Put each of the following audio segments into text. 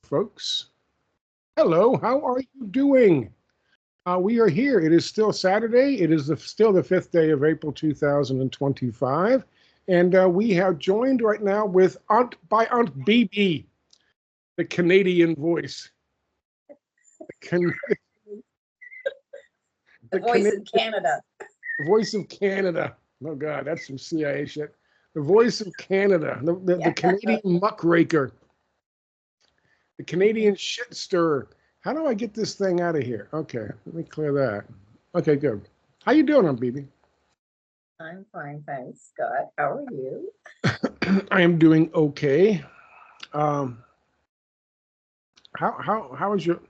folks. Hello, how are you doing? We are here. It is still Saturday. It is still the 5th day of April 2025. And we have joined right now with Aunt BB, the Canadian voice. The voice of Canada. The voice of Canada. Oh, God, that's some CIA shit. The voice of Canada, the Canadian muckraker, the Canadian shit stirrer. How do I get this thing out of here? Okay, let me clear that. Okay, good. How you doing, Aunt BB? I'm fine, thanks, Scott. How are you? I am doing okay. How is your?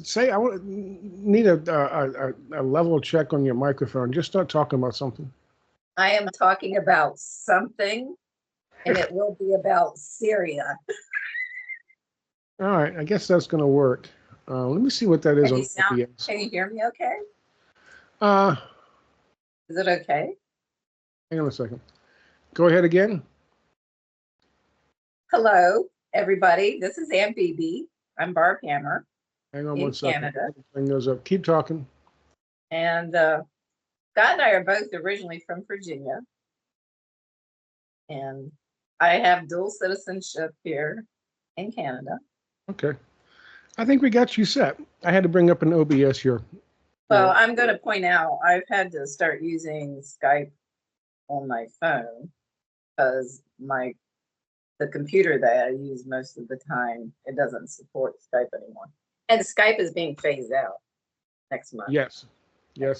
Say, I need a level check on your microphone. Just start talking about something. I am talking about something, and it will be about Syria. All right, I guess that's going to work. Let me see what that is Can on you sound, OBS. can you hear me okay? Uh, Is it okay? Hang on a second. Go ahead again. Hello, everybody. This is Aunt BB. I'm Barb Hammer. Hang on in one second. Canada. Bring those up. Keep talking. And Scott and I are both originally from Virginia. And I have dual citizenship here in Canada. Okay. I think we got you set. I had to bring up an OBS here. Well, I'm going to point out I've had to start using Skype on my phone because the computer that I use most of the time, it doesn't support Skype anymore. And Skype is being phased out next month. Yes. Yeah,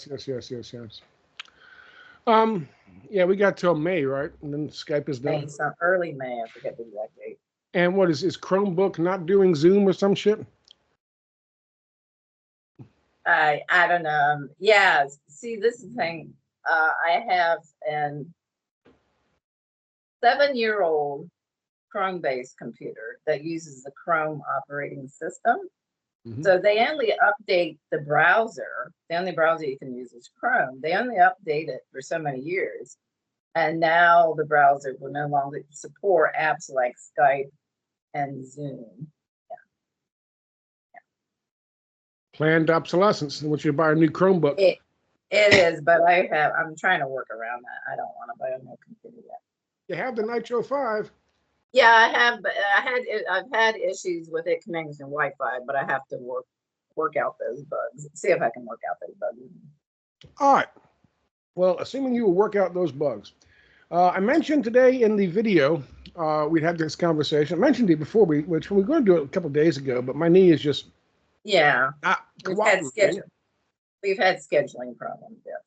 we got till May, right? And then Skype is done. Early May, I forget the exact date. And what is Chromebook not doing Zoom or some shit? I don't know. Yeah, see, this is the thing. I have an 7-year-old Chrome-based computer that uses the Chrome operating system. Mm-hmm. So they only update the browser. The only browser you can use is Chrome. They only update it for so many years. And now the browser will no longer support apps like Skype and Zoom. Planned obsolescence, in which you buy a new Chromebook. It is, but I'm trying to work around that. I don't want to buy a new computer yet. You have the Nitro 5. Yeah, I have. But I've had issues with it connecting to Wi-Fi, but I have to work out those bugs. See if I can work out those bugs. All right. Well, assuming you will work out those bugs, I mentioned today in the video we had this conversation. I mentioned it before which we were going to do it a couple of days ago, but my knee is just we've had scheduling problems. Yes.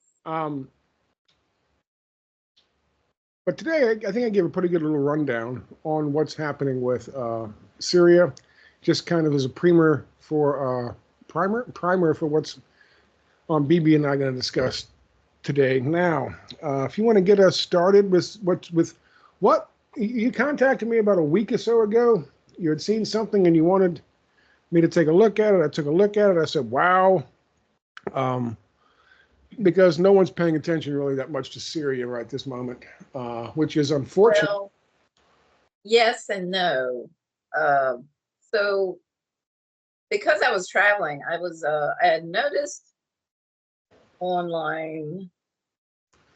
But today, I think I gave a pretty good little rundown on what's happening with Syria, just kind of as a primer for what's on BB and I going to discuss today. Now, if you want to get us started with what you contacted me about a week or so ago, you had seen something and you wanted me to take a look at it. I took a look at it. I said, wow. Because no one's paying attention really that much to Syria right this moment, which is unfortunate. Well, yes and no. So because I was traveling, I had noticed online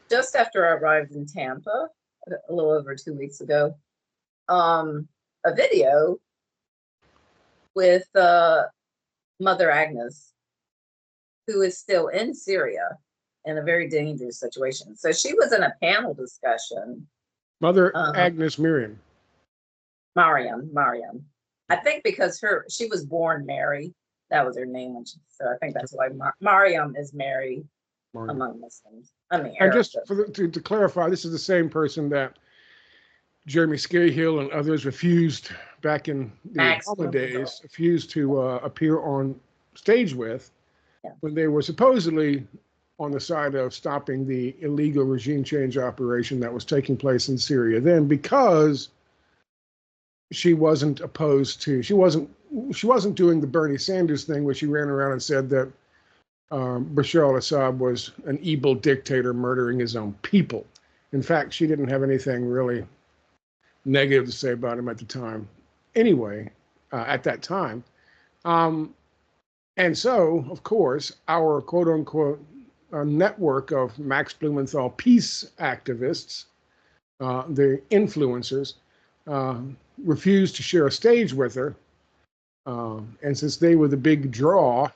just after I arrived in Tampa a little over 2 weeks ago, a video with Mother Agnes, who is still in Syria in a very dangerous situation. So she was in a panel discussion. Mother Agnes Mariam. I think because she was born Mary. That was her name. So I think that's why Mariam is Mary among Muslims. I mean, and just to clarify, this is the same person that Jeremy Scahill and others refused back in the Obama days, refused to appear on stage with when they were supposedly on the side of stopping the illegal regime change operation that was taking place in Syria then, because she wasn't doing the Bernie Sanders thing where she ran around and said that Bashar al-Assad was an evil dictator murdering his own people. In fact, she didn't have anything really negative to say about him at the time. Anyway, at that time. And so, of course, our quote unquote network of Max Blumenthal peace activists, the influencers, refused to share a stage with her. And since they were the big draw,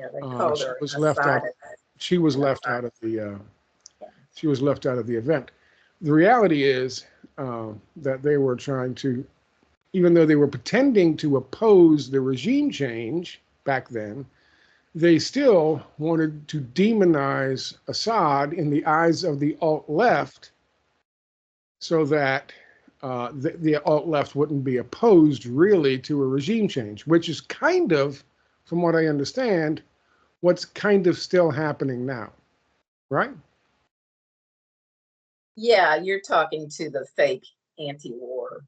Yeah, they called she her was a left out. side She was of left it. out of the. Yeah. She was left out of the event. The reality is that they were trying to, even though they were pretending to oppose the regime change back then, they still wanted to demonize Assad in the eyes of the alt-left so that the alt-left wouldn't be opposed really to a regime change, which is kind of, from what I understand, what's kind of still happening now, right? Yeah, you're talking to the fake anti-war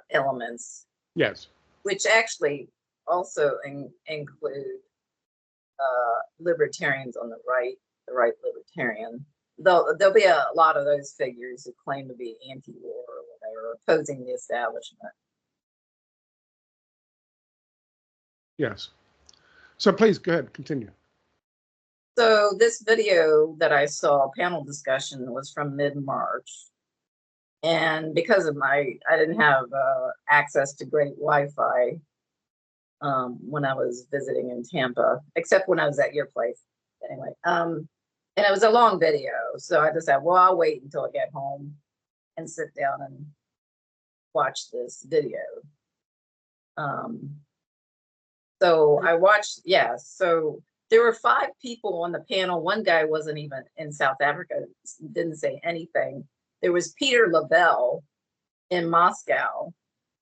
elements, Yes. which actually also include libertarians on the right libertarian. There'll be a lot of those figures who claim to be anti-war or whatever, opposing the establishment. Yes. So please go ahead, continue. So this video that I saw, panel discussion, was from mid-March. And because of I didn't have access to great Wi-Fi when I was visiting in Tampa, except when I was at your place. Anyway, and it was a long video. So I just said, well, I'll wait until I get home and sit down and watch this video. So I watched, yeah, so there were 5 people on the panel. One guy wasn't even in South Africa, didn't say anything. There was Peter Lavelle in Moscow,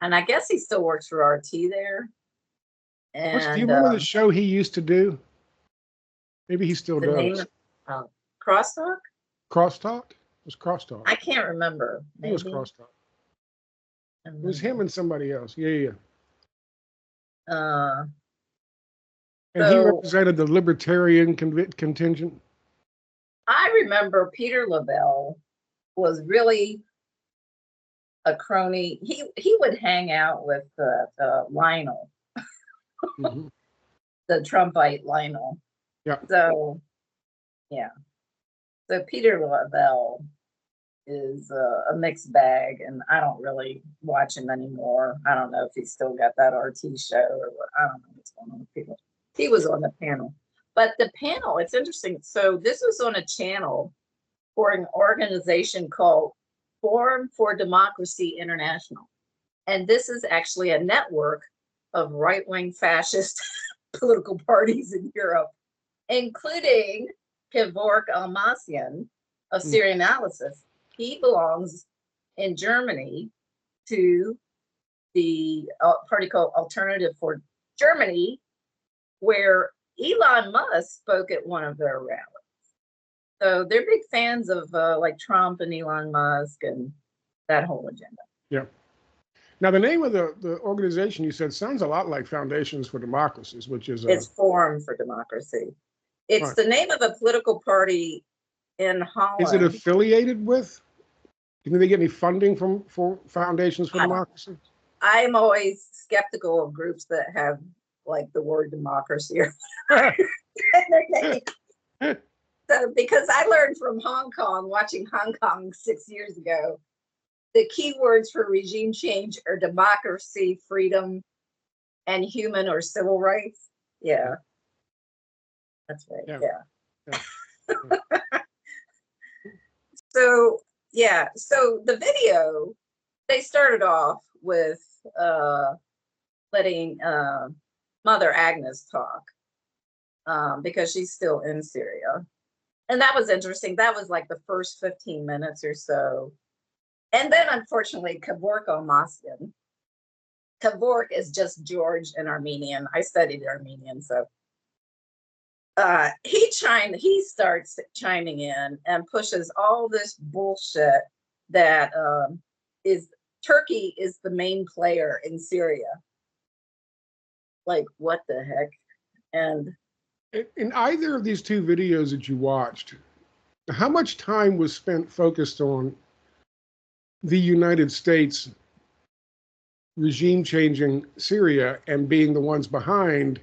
and I guess he still works for RT there. And Do you remember the show he used to do? Maybe he still does. Name of Crosstalk? Crosstalk? It was Crosstalk. I can't remember. Maybe. It was Crosstalk. It was him and somebody else. Yeah. And he represented the libertarian contingent. I remember Peter Lavelle was really a crony. He would hang out with Lionel, Mm-hmm. the Trumpite Lionel. Yeah. So, yeah. So Peter Lavelle is a mixed bag, and I don't really watch him anymore. I don't know if he's still got that RT show or what. I don't know what's going on with people. He was on the panel, but the panel, it's interesting. So this was on a channel for an organization called Forum for Democracy International. And this is actually a network of right-wing fascist political parties in Europe, including Kevork Almassian of Syria Analysis. He belongs in Germany to the party called Alternative for Germany, where Elon Musk spoke at one of their rallies. So they're big fans of like Trump and Elon Musk and that whole agenda. Yeah. Now, the name of the organization you said sounds a lot like Foundations for Democracies, which is it's Forum for Democracy. It's right. The name of a political party in Holland. Is it affiliated with? Didn't they get any funding for Foundations for Democracy? I'm always skeptical of groups that have like the word democracy or So because I learned from Hong Kong, watching Hong Kong 6 years ago, the key words for regime change are democracy, freedom, and human or civil rights. Yeah. That's right. Yeah. So, yeah. So the video, they started off with letting Mother Agnes talk because she's still in Syria. And that was interesting. That was like the first 15 minutes or so. And then, unfortunately, Kevork Almassian. Kevork is just George in Armenian. I studied Armenian, so he starts chiming in and pushes all this bullshit that Turkey is the main player in Syria. Like, what the heck? And in either of these 2 videos that you watched, how much time was spent focused on the United States regime changing Syria and being the ones behind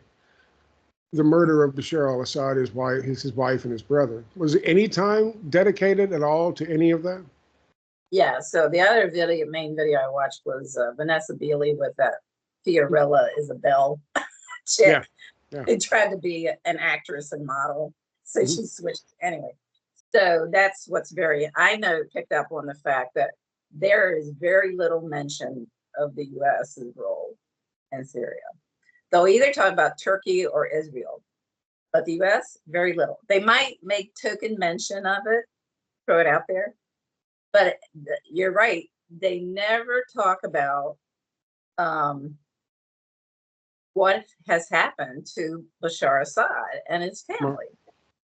the murder of Bashar al-Assad, his wife and his brother. Was there any time dedicated at all to any of that? Yeah, so the other main video I watched was Vanessa Beeley with that Fiorella Isabel chick. Yeah. Yeah. Who tried to be an actress and model. So Mm-hmm. she switched anyway. So that's what's picked up on the fact that there is very little mention of the US's role in Syria. They'll either talk about Turkey or Israel, but the US, very little. They might make token mention of it, throw it out there, but you're right. They never talk about what has happened to Bashar Assad and his family.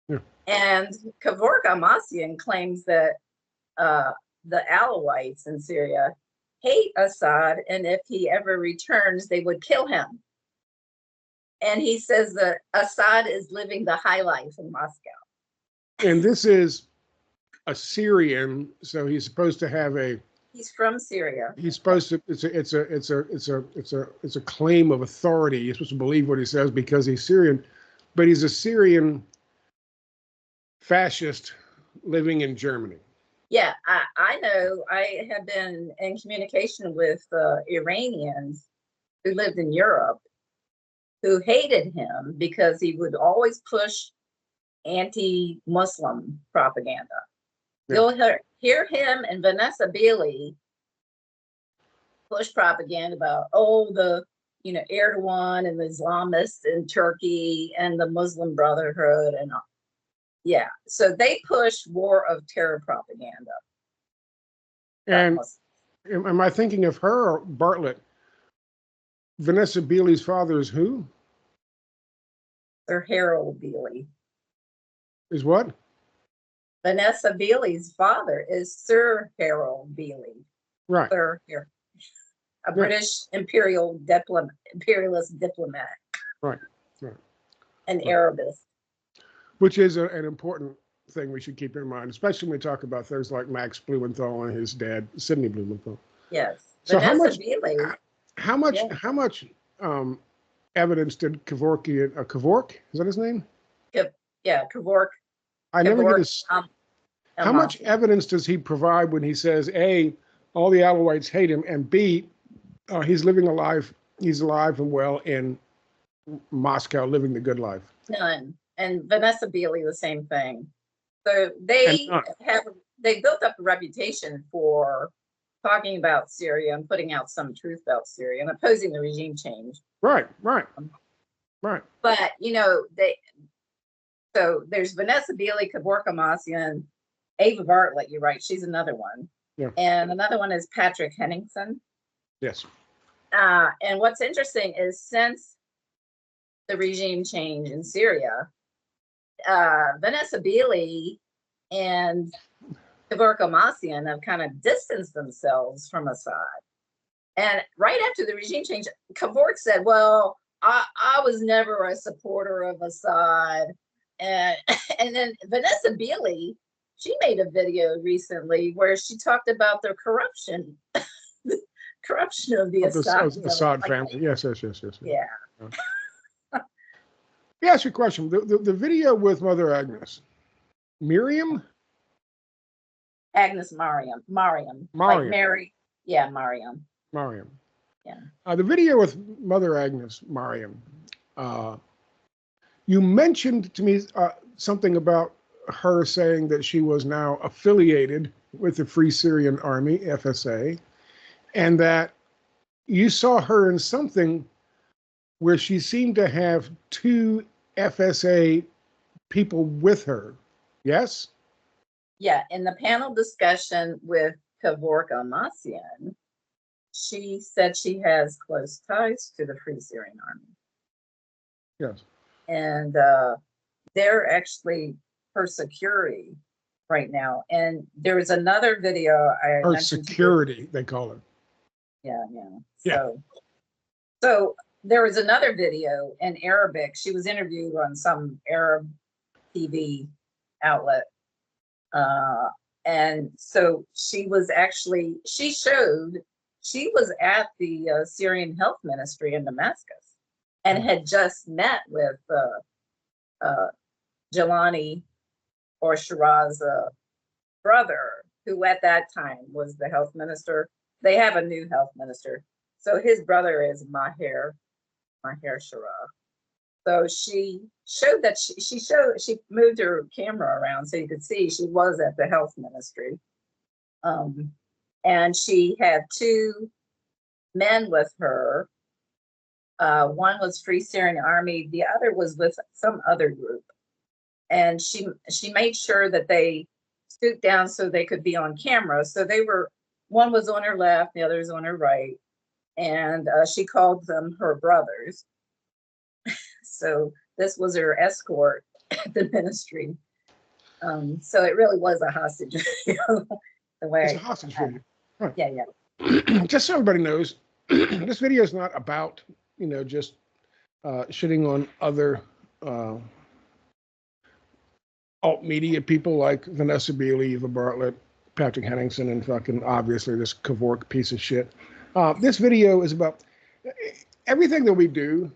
Yeah. And Kevork Almassian claims that the Alawites in Syria hate Assad, and if he ever returns, they would kill him. And he says that Assad is living the high life in Moscow. And this is a Syrian, so he's supposed to have He's from Syria. He's supposed to. It's a claim of authority. You're supposed to believe what he says because he's Syrian, but he's a Syrian fascist living in Germany. Yeah, I know. I have been in communication with Iranians who lived in Europe who hated him because he would always push anti-Muslim propaganda. Yeah. You'll hear him and Vanessa Beeley push propaganda about, Erdogan and the Islamists in Turkey and the Muslim Brotherhood and all. Yeah, so they push war of terror propaganda. And am I thinking of her or Bartlett? Vanessa Beeley's father is who? Sir Harold Beeley. Is what? Vanessa Beeley's father is Sir Harold Beeley. Right. Sir Harold. A British imperialist diplomat. Right, right. An Arabist. Which is an important thing we should keep in mind, especially when we talk about things like Max Blumenthal and his dad, Sidney Blumenthal. Yes. So Vanessa how much evidence did Kevork? Is that his name? Yeah, Kevork. I never get his. How much evidence does he provide when he says, A, all the Alawites hate him, and B, he's alive and well in Moscow, living the good life? None. And Vanessa Beeley, the same thing. So they built up a reputation for talking about Syria and putting out some truth about Syria and opposing the regime change. Right. But so there's Vanessa Beeley, Kevork Almassian, Ava Bartlett. You're right, she's another one. Yeah. And another one is Patrick Henningsen. Yes. And what's interesting is since the regime change in Syria, Vanessa Beeley and Kevork Almassian have kind of distanced themselves from Assad. And right after the regime change, Kevork said, well, I was never a supporter of Assad. And then Vanessa Beeley, she made a video recently where she talked about the corruption, corruption of the Assad family. Yes. Yeah. Let me ask you a question. The video with Mother Agnes, Mariam. Like Mary. Yeah, Mariam. Yeah. The video with Mother Agnes, Mariam. You mentioned to me something about her saying that she was now affiliated with the Free Syrian Army, FSA, and that you saw her in something where she seemed to have two FSA people with her. Yes? Yeah, in the panel discussion with Kevork Almassian, she said she has close ties to the Free Syrian Army. Yes. And they're actually her security right now. And there was another video her security, they call it. Yeah. So there was another video in Arabic. She was interviewed on some Arab TV outlet. And so she showed she was at the Syrian health ministry in Damascus and had just met with Jelani or Shiraz's brother, who at that time was the health minister. They have a new health minister. So his brother is Maher Shiraz. So she showed that she moved her camera around so you could see she was at the health ministry. And she had two men with her. One was Free Syrian Army, the other was with some other group. And she made sure that they scooped down so they could be on camera. So one was on her left, the other was on her right. And she called them her brothers. So this was her escort at the ministry. So it really was a hostage video. The way it's a hostage video. Right. Yeah. Just so everybody knows, this video is not about, just shitting on other alt media people like Vanessa Beeley, Eva Bartlett, Patrick Henningsen, and fucking obviously this Kevork piece of shit. This video is about everything that we do.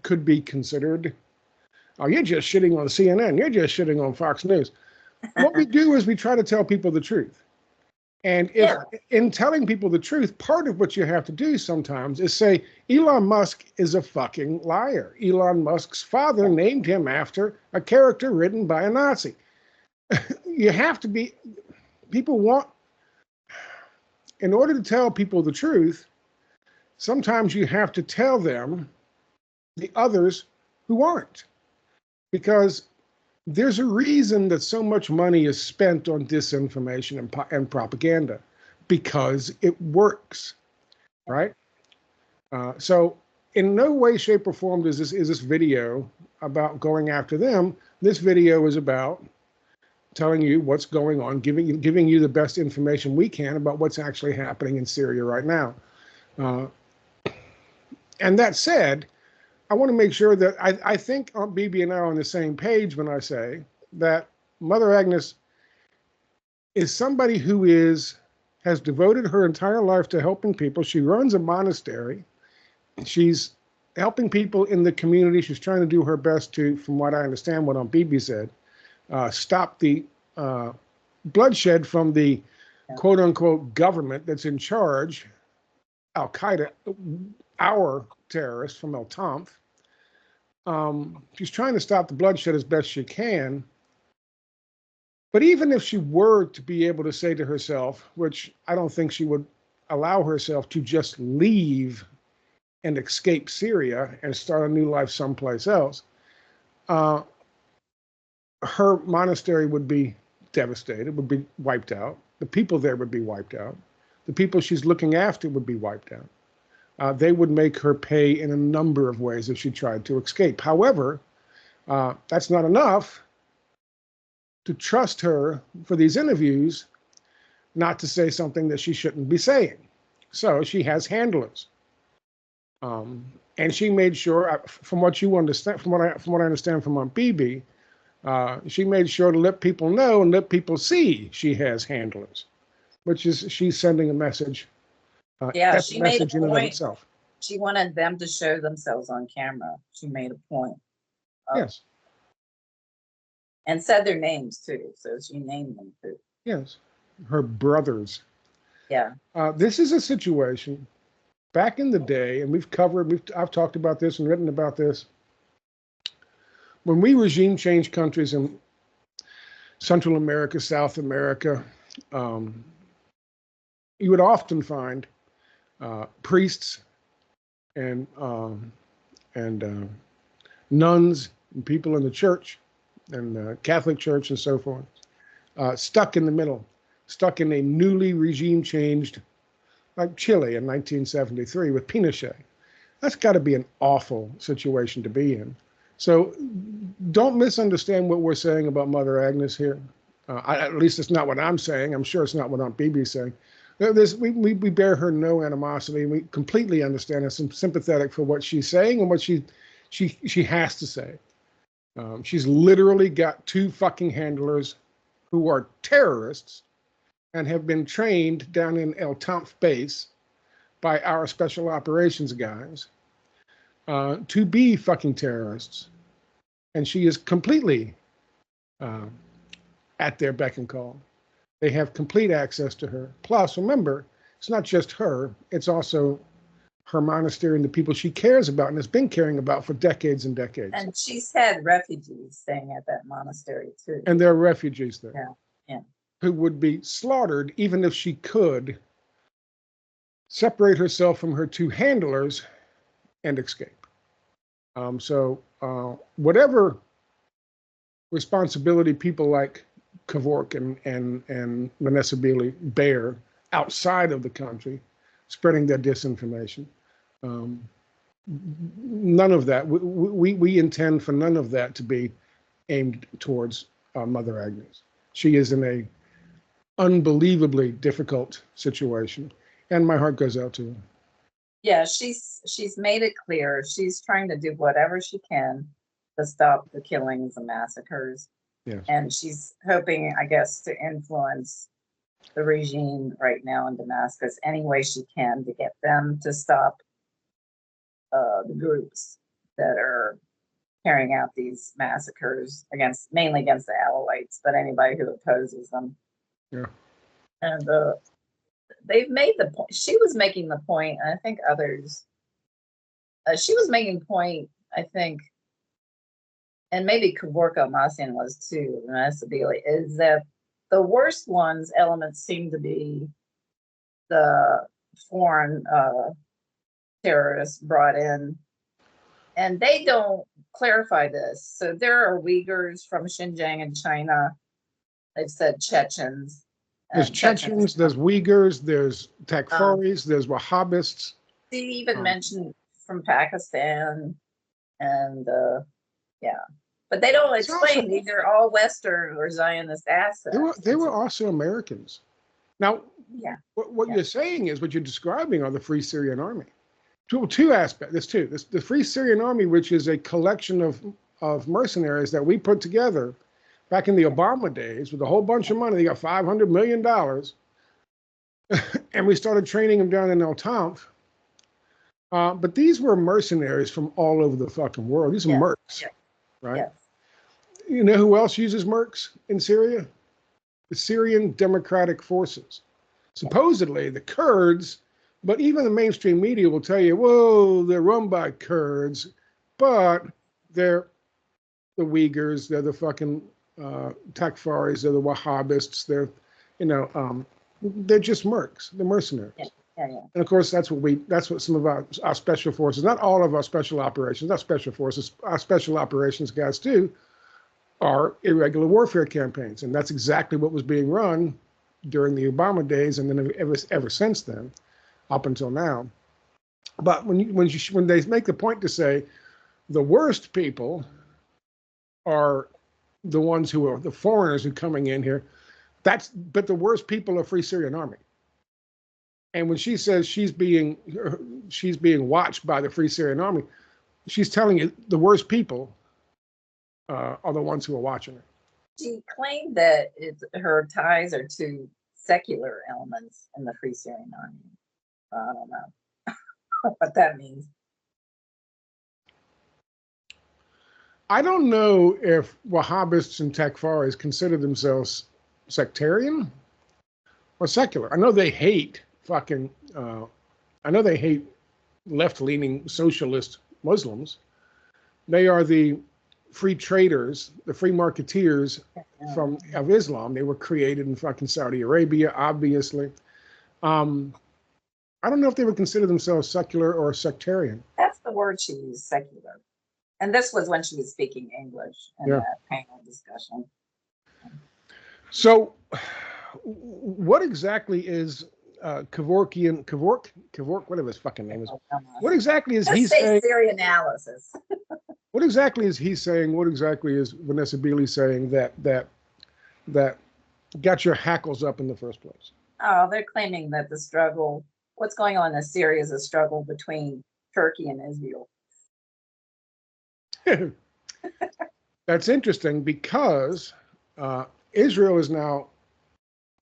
Could be considered, you're just shitting on CNN, you're just shitting on Fox News. What we do is we try to tell people the truth. And if in telling people the truth, part of what you have to do sometimes is say, Elon Musk is a fucking liar. Elon Musk's father named him after a character written by a Nazi. You have to be, in order to tell people the truth, sometimes you have to tell them the others who aren't, because there's a reason that so much money is spent on disinformation and propaganda, because it works, right? So in no way, shape, or form is this video about going after them. This video is about telling you what's going on, giving you the best information we can about what's actually happening in Syria right now. And that said, I want to make sure that I think Aunt Bibi and I are on the same page when I say that Mother Agnes is somebody who has devoted her entire life to helping people. She runs a monastery. She's helping people in the community. She's trying to do her best to, from what I understand, what Aunt Bibi said, stop the bloodshed from the quote unquote government that's in charge, Al Qaeda, our terrorists from Tanf. She's trying to stop the bloodshed as best she can. But even if she were to be able to say to herself, which I don't think she would allow herself to just leave and escape Syria and start a new life someplace else, her monastery would be devastated, would be wiped out. The people there would be wiped out. The people she's looking after would be wiped out. They would make her pay in a number of ways if she tried to escape. However, that's not enough to trust her for these interviews not to say something that she shouldn't be saying. So she has handlers. And she made sure, from what you understand, from what I understand from Aunt Bibi, she made sure to let people know and let people see she has handlers, which is she's sending a message. That's she a made message a in and of point. itself. She wanted them to show themselves on camera. She made a point. Yes. And said their names too. So she named them too. Yes. Her brothers. Yeah. This is a situation back in the day, and I've talked about this and written about this. When we regime changed countries in Central America, South America, you would often find priests and nuns and people in the church and Catholic Church and so forth, stuck in the middle, stuck in a newly regime changed, like Chile in 1973 with Pinochet. That's got to be an awful situation to be in. So don't misunderstand what we're saying about Mother Agnes here. At least it's not what I'm saying. I'm sure it's not what Aunt Bibi's saying. We bear her no animosity. We completely understand and sympathetic for what she's saying and what she has to say. She's literally got two fucking handlers who are terrorists and have been trained down in Tanf base by our special operations guys to be fucking terrorists. And she is completely at their beck and call. They have complete access to her. Plus, remember, it's not just her, it's also her monastery and the people she cares about and has been caring about for decades and decades. And she's had refugees staying at that monastery too. And there are refugees there. Yeah. Who would be slaughtered even if she could separate herself from her two handlers and escape. So whatever responsibility people like Kevork and Vanessa Beeley bear outside of the country, spreading their disinformation, none of that. We intend for none of that to be aimed towards Mother Agnes. She is in a unbelievably difficult situation, and my heart goes out to her. Yeah, she's made it clear she's trying to do whatever she can to stop the killings and massacres. Yes. And she's hoping, I guess, to influence the regime right now in Damascus any way she can to get them to stop the groups that are carrying out these massacres mainly against the Alawites, but anybody who opposes them. Yeah. And they've made the point. She was making the point, and I think others. She was making point, I think, and maybe Kevork Almassian was too, Vanessa Beeley, is that the worst elements seem to be the foreign terrorists brought in, and they don't clarify this. So there are Uyghurs from Xinjiang in China. They've said Chechens. There's Chechens, there's Uyghurs, there's Takfuris, there's Wahhabists. They even mentioned from Pakistan, and but they don't explain these are all Western or Zionist assets. They were also Americans. Now, yeah, what you're saying is what you're describing are the Free Syrian Army. Two aspects. There's two. The Free Syrian Army, which is a collection of mercenaries that we put together back in the Obama days with a whole bunch of money. They got $500 million. And we started training them down in El Tanf. But these were mercenaries from all over the fucking world. These are mercs, right? Yes. You know who else uses mercs in Syria? The Syrian Democratic Forces. Supposedly the Kurds, but even the mainstream media will tell you, whoa, they're run by Kurds, but they're the Uyghurs, they're the fucking Takfaris, they're the Wahhabists, they're just mercs, they're mercenaries. Yeah. And of course, that's what some of our special forces, not all of our special operations, not special forces, our special operations guys do, are irregular warfare campaigns. And that's exactly what was being run during the Obama days and then ever since then, up until now. But when they make the point to say the worst people are the ones who are the foreigners who are coming in here, but the worst people are Free Syrian Army. And when she says she's being watched by the Free Syrian Army, she's telling you the worst people are the ones who are watching her. She claimed that her ties are to secular elements in the Free Syrian Army. I don't know what that means. I don't know if Wahhabists and Takfaris consider themselves sectarian or secular. I know they hate left-leaning socialist Muslims. They are the free traders, the free marketeers of Islam. They were created in fucking Saudi Arabia, obviously. I don't know if they would consider themselves secular or sectarian. That's the word she used, secular. And this was when she was speaking English in that panel discussion. So what exactly is Kevork, whatever his fucking name is. What exactly is he saying? Syria analysis. What exactly is he saying? What exactly is Vanessa Beeley saying that got your hackles up in the first place? Oh, they're claiming that the struggle, what's going on in Syria is a struggle between Turkey and Israel. That's interesting because Israel is now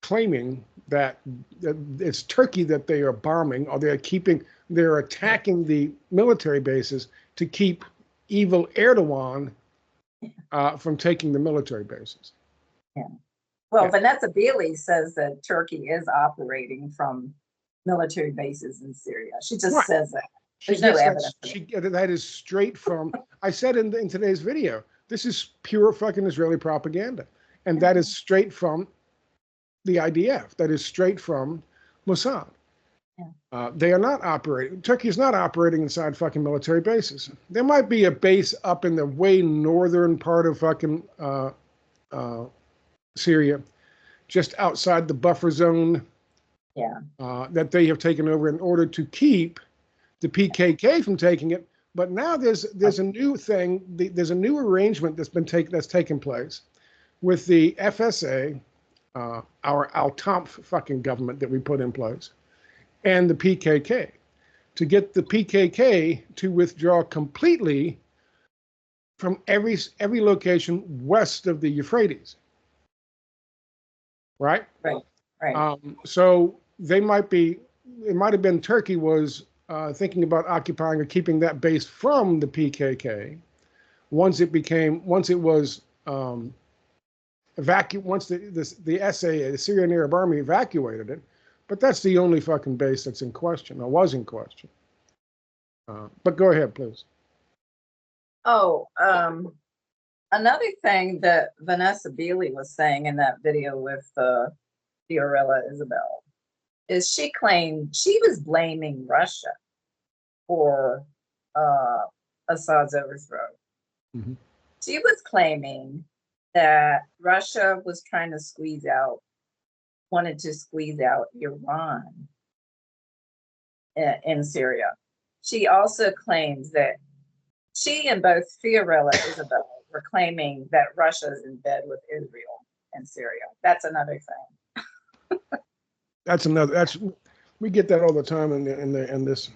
claiming that it's Turkey that they are bombing, or they're attacking the military bases to keep evil Erdogan from taking the military bases. Yeah. Well, Vanessa Beeley says that Turkey is operating from military bases in Syria. She just says that. There's no evidence. That is straight from, I said in today's video, this is pure fucking Israeli propaganda. And that is straight from the IDF. That is straight from Mossad. Yeah. They are not operating, Turkey is not operating inside fucking military bases. There might be a base up in the way northern part of fucking Syria, just outside the buffer zone that they have taken over in order to keep the PKK from taking it. But now there's a new thing, there's a new arrangement that's taken place with the FSA, our Tanf fucking government that we put in place, and the PKK, to get the PKK to withdraw completely from every location west of the Euphrates. Right. So it might have been Turkey was thinking about occupying or keeping that base from the PKK once it was once the SA, the Syrian Arab Army, evacuated it. But that's the only fucking base that's in question, or was in question. But go ahead, please. Oh, another thing that Vanessa Beeley was saying in that video with Fiorella Isabel is she claimed she was blaming Russia for Assad's overthrow. Mm-hmm. She was claiming that Russia was trying to wanted to squeeze out Iran in Syria. She also claims that she and both Fiorella Isabel were claiming that Russia is in bed with Israel and Syria. That's another thing. We get that all the time in this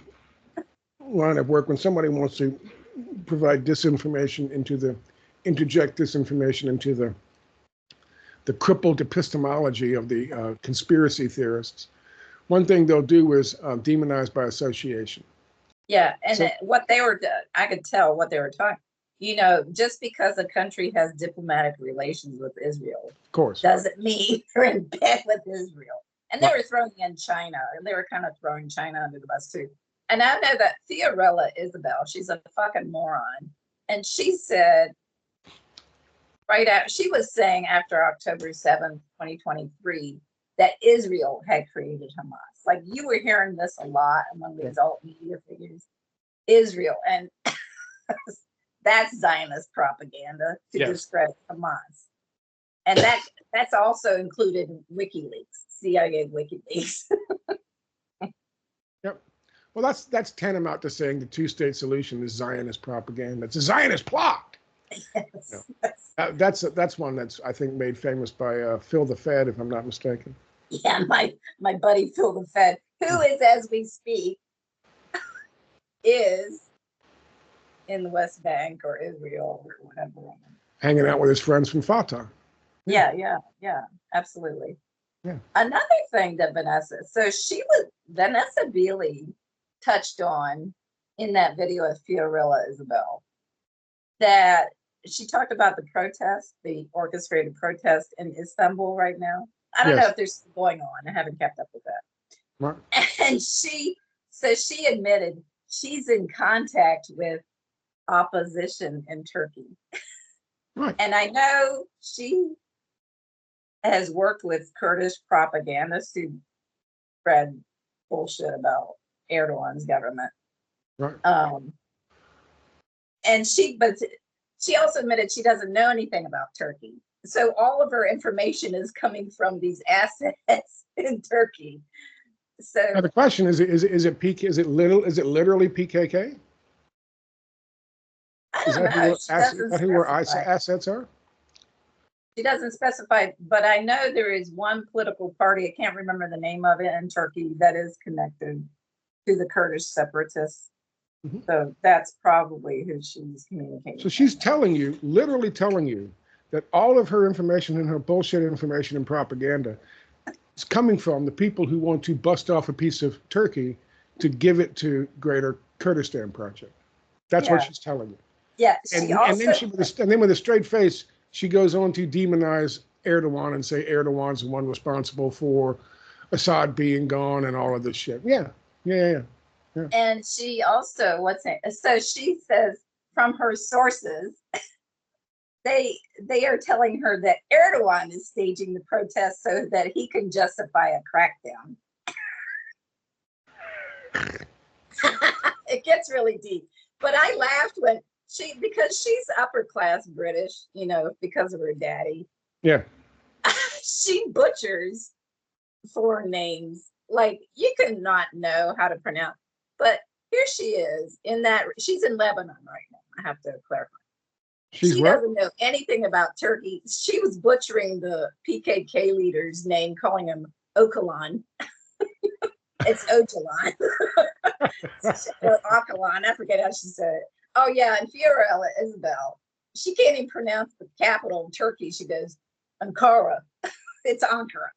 line of work when somebody wants to provide disinformation interject disinformation into the crippled epistemology of the conspiracy theorists. One thing they'll do is demonize by association. Yeah, and what they were, I could tell what they were talking. You know, just because a country has diplomatic relations with Israel, of course, doesn't mean they're in bed with Israel. And they were throwing in China, and they were kind of throwing China under the bus too. And I know that Fiorella Isabel, she's a fucking moron, and she said she was saying after October 7th, 2023, that Israel had created Hamas. Like, you were hearing this a lot among these alt media figures. Israel, and that's Zionist propaganda to discredit Hamas. And that's also included in WikiLeaks, CIA WikiLeaks. Yep. Well, that's tantamount to saying the two-state solution is Zionist propaganda. It's a Zionist plot. Yes. No. That's one that's, I think, made famous by Phil the Fed, if I'm not mistaken. Yeah, my buddy Phil the Fed, who is, as we speak, is in the West Bank or Israel or whatever. Hanging out with his friends from Fatah. Yeah, absolutely. Yeah. Another thing that Vanessa Beeley touched on in that video of Fiorella Isabel, that she talked about the orchestrated protest in Istanbul right now. I don't know if they're still going on. I haven't kept up with that. Right. And she admitted she's in contact with opposition in Turkey. Right. And I know she has worked with Kurdish propagandists who spread bullshit about Erdogan's government. Right. And she also admitted she doesn't know anything about Turkey. So all of her information is coming from these assets in Turkey. So now the question is it literally PKK? I don't know. Is that who her assets are? She doesn't specify, but I know there is one political party, I can't remember the name of it, in Turkey that is connected to the Kurdish separatists. Mm-hmm. So that's probably who she's communicating. So she's literally telling you, that all of her information and her bullshit information and propaganda is coming from the people who want to bust off a piece of Turkey to give it to Greater Kurdistan Project. That's what she's telling you. Yeah, and then with a straight face, she goes on to demonize Erdogan and say Erdogan's the one responsible for Assad being gone and all of this shit. Yeah. And she also, so she says from her sources, they are telling her that Erdogan is staging the protests so that he can justify a crackdown. It gets really deep. But I laughed when because she's upper class British, because of her daddy. Yeah. She butchers foreign names. Like, you cannot know how to pronounce. But here she is she's in Lebanon right now. I have to clarify. She doesn't know anything about Turkey. She was butchering the PKK leader's name, calling him Öcalan. It's Öcalan. Öcalan. I forget how she said it. Oh, yeah. And Fiorella Isabel, she can't even pronounce the capital of Turkey. She goes, Ankara. It's Ankara.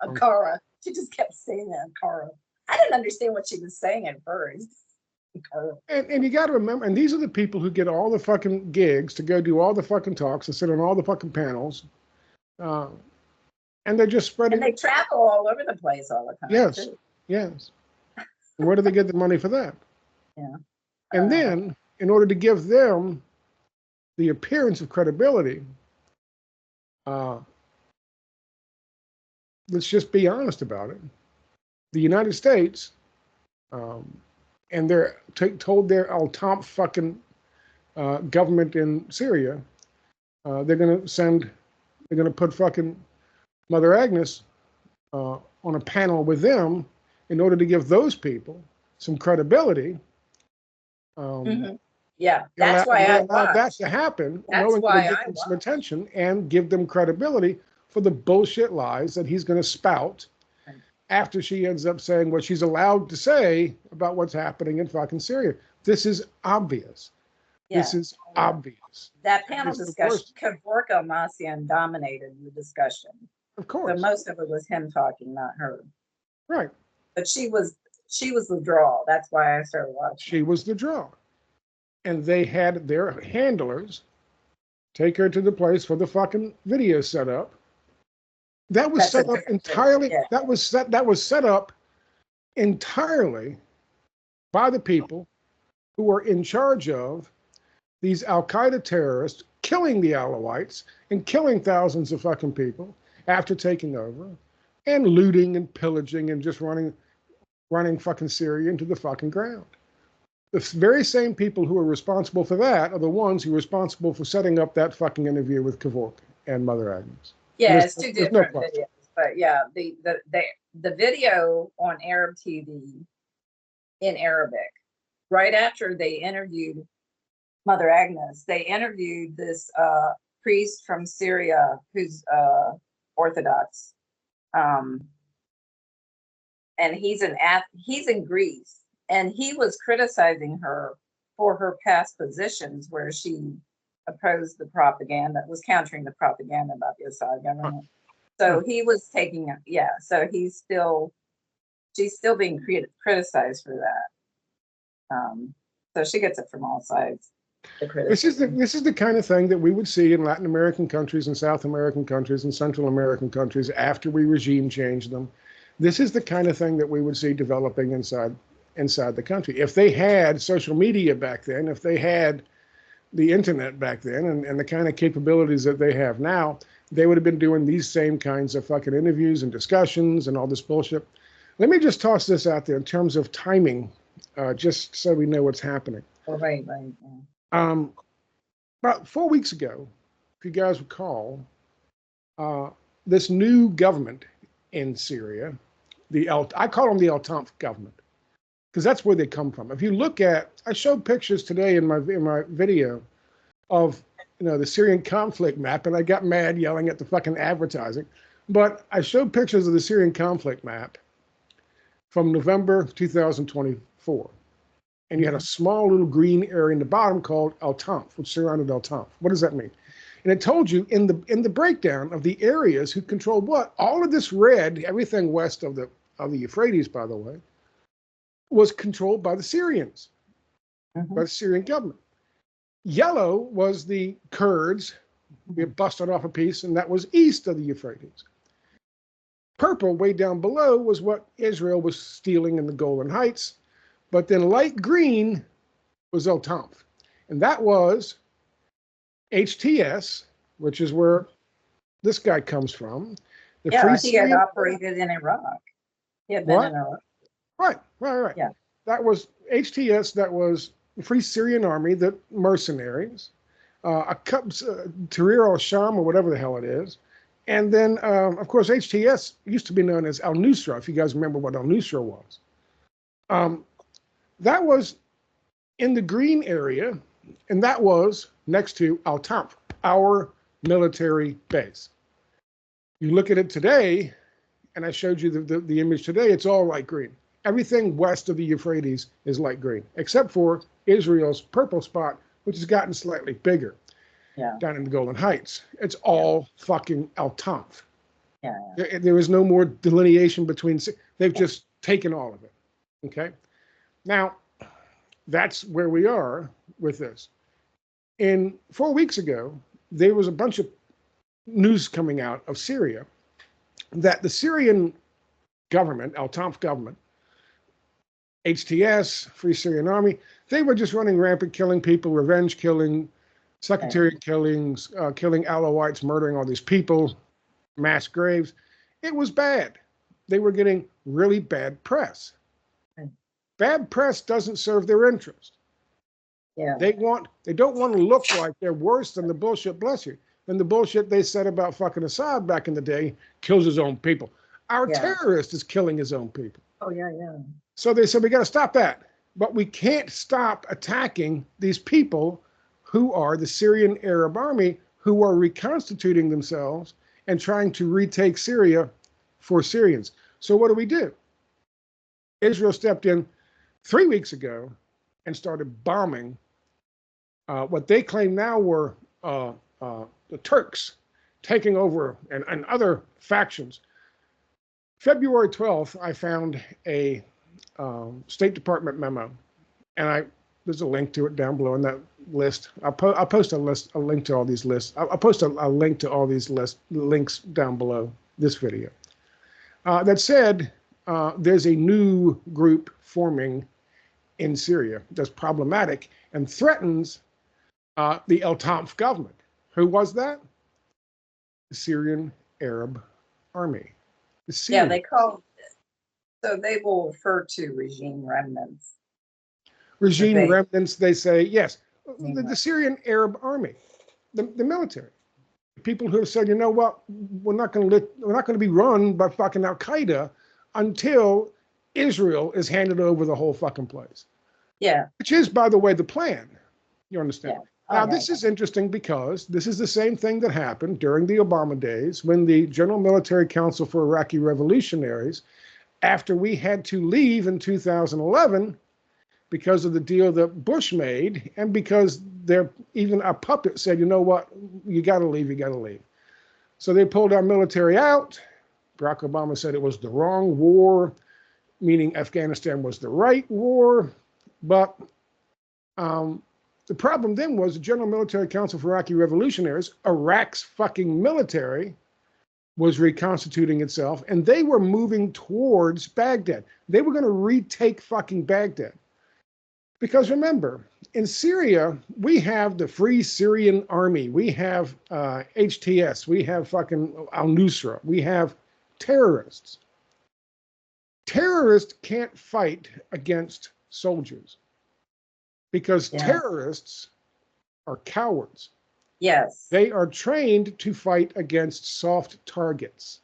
Ankara. She just kept saying Ankara. I didn't understand what she was saying at first. And you got to remember, and these are the people who get all the fucking gigs to go do all the fucking talks and sit on all the fucking panels. And they're just spreading. And they travel all over the place all the time. Yes. Too. Yes. And where do they get the money for that? Yeah. And then, in order to give them the appearance of credibility, let's just be honest about it. The United States, and they're told their Tanf fucking government in Syria, they're going to put fucking Mother Agnes on a panel with them in order to give those people some credibility. Yeah, that's why I allowed that to happen. That's why I give some attention and give them credibility for the bullshit lies that he's going to spout after she ends up saying what she's allowed to say about what's happening in fucking Syria. This is obvious. Yeah. This is obvious. That panel discussion, Kevork Almasian dominated the discussion. Of course. So most of it was him talking, not her. Right. But she was the draw. That's why I started watching. She was the draw. And they had their handlers take her to the place for the fucking video set up. That was set up entirely. Yeah. That was set up entirely by the people who were in charge of these Al-Qaeda terrorists killing the Alawites and killing thousands of fucking people after taking over and looting and pillaging and just running fucking Syria into the fucking ground. The very same people who are responsible for that are the ones who are responsible for setting up that fucking interview with Kevork and Mother Agnes. Yeah, it's two different videos. But yeah, the video on Arab TV in Arabic, right after they interviewed Mother Agnes, they interviewed this priest from Syria who's Orthodox. And he's in Greece. And he was criticizing her for her past positions where she opposed the propaganda, was countering the propaganda about the Assad government. So he was taking, so she's still being criticized for that. So she gets it from all sides. This is the kind of thing that we would see in Latin American countries and South American countries and Central American countries after we regime changed them. This is the kind of thing that we would see developing inside the country. If they had social media back then, if they had the internet back then and the kind of capabilities that they have now, they would have been doing these same kinds of fucking interviews and discussions and all this bullshit. Let me just toss this out there in terms of timing, just so we know what's happening. Oh, right. Yeah. About 4 weeks ago, if you guys recall, this new government in Syria, I call them the Tanf government, because that's where they come from. If you look at, I showed pictures today in my video of the Syrian conflict map, and I got mad yelling at the fucking advertising, but I showed pictures of the Syrian conflict map from November 2024, and you had a small little green area in the bottom called Tanf, which surrounded Tanf. What does that mean? And it told you in the breakdown of the areas who controlled what. All of this red, everything west of the Euphrates, by the way, was controlled by the Syrians, by the Syrian government. Yellow was the Kurds. We busted off a piece, and that was east of the Euphrates. Purple, way down below, was what Israel was stealing in the Golan Heights. But then light green was Tanf. And that was HTS, which is where this guy comes from. He had operated in Iraq. He had been in Iraq. Right. Yeah. That was HTS, that was the Free Syrian Army, the mercenaries, Tahrir al-Sham, or whatever the hell it is. And then, of course, HTS used to be known as al-Nusra, if you guys remember what al-Nusra was. That was in the green area, and that was next to Tanf, our military base. You look at it today, and I showed you the image today, it's all light green. Everything west of the Euphrates is light green, except for Israel's purple spot, which has gotten slightly bigger. Yeah. Down in the Golan Heights. It's all fucking Tanf. Yeah. There is no more delineation between, they've just taken all of it. Okay? Now, that's where we are with this. 4 weeks ago, there was a bunch of news coming out of Syria that the Syrian government, Tanf government, HTS, Free Syrian Army, they were just running rampant, killing people, revenge killing, sectarian killings, killing Alawites, murdering all these people, mass graves. It was bad. They were getting really bad press. Bad press doesn't serve their interest. Yeah. They don't want to look like they're worse than the bullshit, bless you, than the bullshit they said about fucking Assad back in the day, kills his own people. Our terrorist is killing his own people. Oh, yeah. So they said, we got to stop that. But we can't stop attacking these people who are the Syrian Arab Army, who are reconstituting themselves and trying to retake Syria for Syrians. So what do? Israel stepped in 3 weeks ago and started bombing what they claim now were the Turks taking over and other factions. February 12th, I found a State Department memo, and there's a link to it down below in that list. I'll post a link to all these lists. I'll post a link to all these links down below this video. That said, there's a new group forming in Syria that's problematic and threatens the Tanf government. Who was that? The Syrian Arab Army. Yeah, they will refer to regime remnants. Regime remnants, they say, yes. The Syrian Arab Army, the military. People who have said, you know what, we're not going to be run by fucking Al Qaeda until Israel is handed over the whole fucking place. Yeah. Which is, by the way, the plan. You understand? Yeah. Now, this is interesting because this is the same thing that happened during the Obama days when the General Military Council for Iraqi Revolutionaries, after we had to leave in 2011 because of the deal that Bush made, and because even a puppet said, you know what, you got to leave. So they pulled our military out. Barack Obama said it was the wrong war, meaning Afghanistan was the right war. But the problem then was the General Military Council for Iraqi Revolutionaries, Iraq's fucking military, was reconstituting itself, and they were moving towards Baghdad. They were going to retake fucking Baghdad. Because remember, in Syria, we have the Free Syrian Army, we have HTS, we have fucking al-Nusra, we have terrorists. Terrorists can't fight against soldiers because terrorists are cowards. Yes. They are trained to fight against soft targets.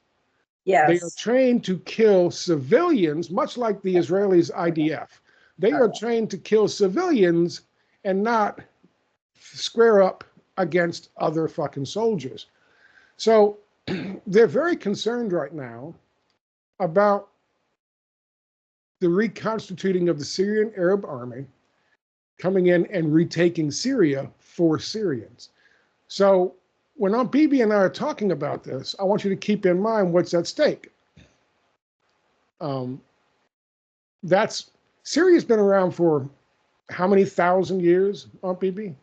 Yes. They are trained to kill civilians, much like the Israelis' IDF. They are trained to kill civilians and not square up against other fucking soldiers. So they're very concerned right now about the reconstituting of the Syrian Arab Army coming in and retaking Syria for Syrians. So when Aunt Bibi and I are talking about this, I want you to keep in mind what's at stake. Syria's been around for how many thousand years, Aunt Bibi?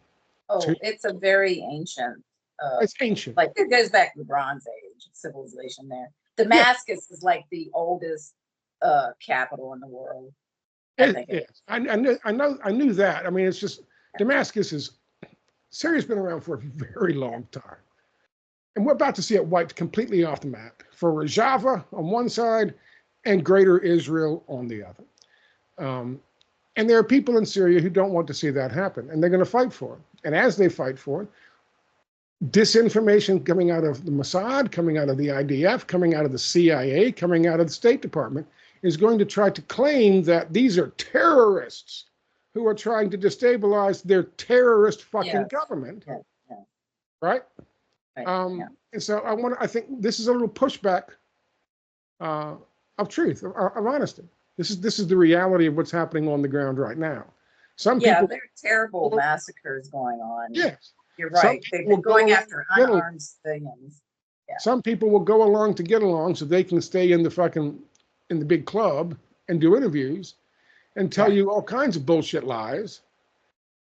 Oh, it's a very ancient. It's ancient. Like it goes back to the Bronze Age civilization there. Damascus is like the oldest capital in the world. I think it is. I knew that. I mean, it's just Syria's been around for a very long time. And we're about to see it wiped completely off the map for Rojava on one side and Greater Israel on the other. And there are people in Syria who don't want to see that happen, and they're going to fight for it. And as they fight for it, disinformation coming out of the Mossad, coming out of the IDF, coming out of the CIA, coming out of the State Department is going to try to claim that these are terrorists who are trying to destabilize their terrorist fucking government. Right? And so I think this is a little pushback of truth, of honesty. This is the reality of what's happening on the ground right now. Some people, there are terrible massacres going on. Yes. You're right. They've been going after unarmed civilians. Yeah. Some people will go along to get along so they can stay in the big club and do interviews and tell you all kinds of bullshit lies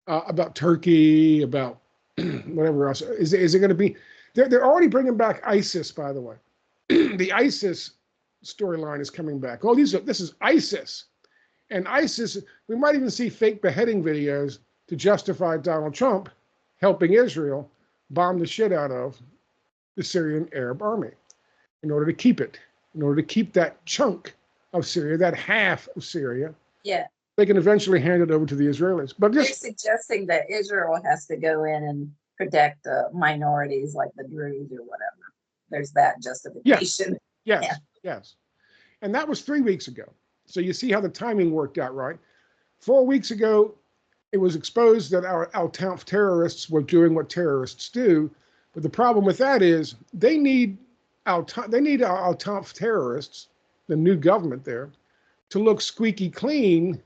about Turkey, about whatever else. Is it going to be? They're already bringing back ISIS, by the way. The ISIS storyline is coming back. Oh, this is ISIS. And ISIS, we might even see fake beheading videos to justify Donald Trump helping Israel bomb the shit out of the Syrian Arab army in order to keep it, in order to keep that chunk of Syria, that half of Syria. Yeah. They can eventually hand it over to the Israelis. But they're suggesting that Israel has to go in and protect the minorities like the Druze or whatever. There's that justification. Yes. And that was 3 weeks ago. So you see how the timing worked out, right? 4 weeks ago, it was exposed that our Tanf terrorists were doing what terrorists do. But the problem with that is they need our Tanf terrorists, the new government there, to look squeaky clean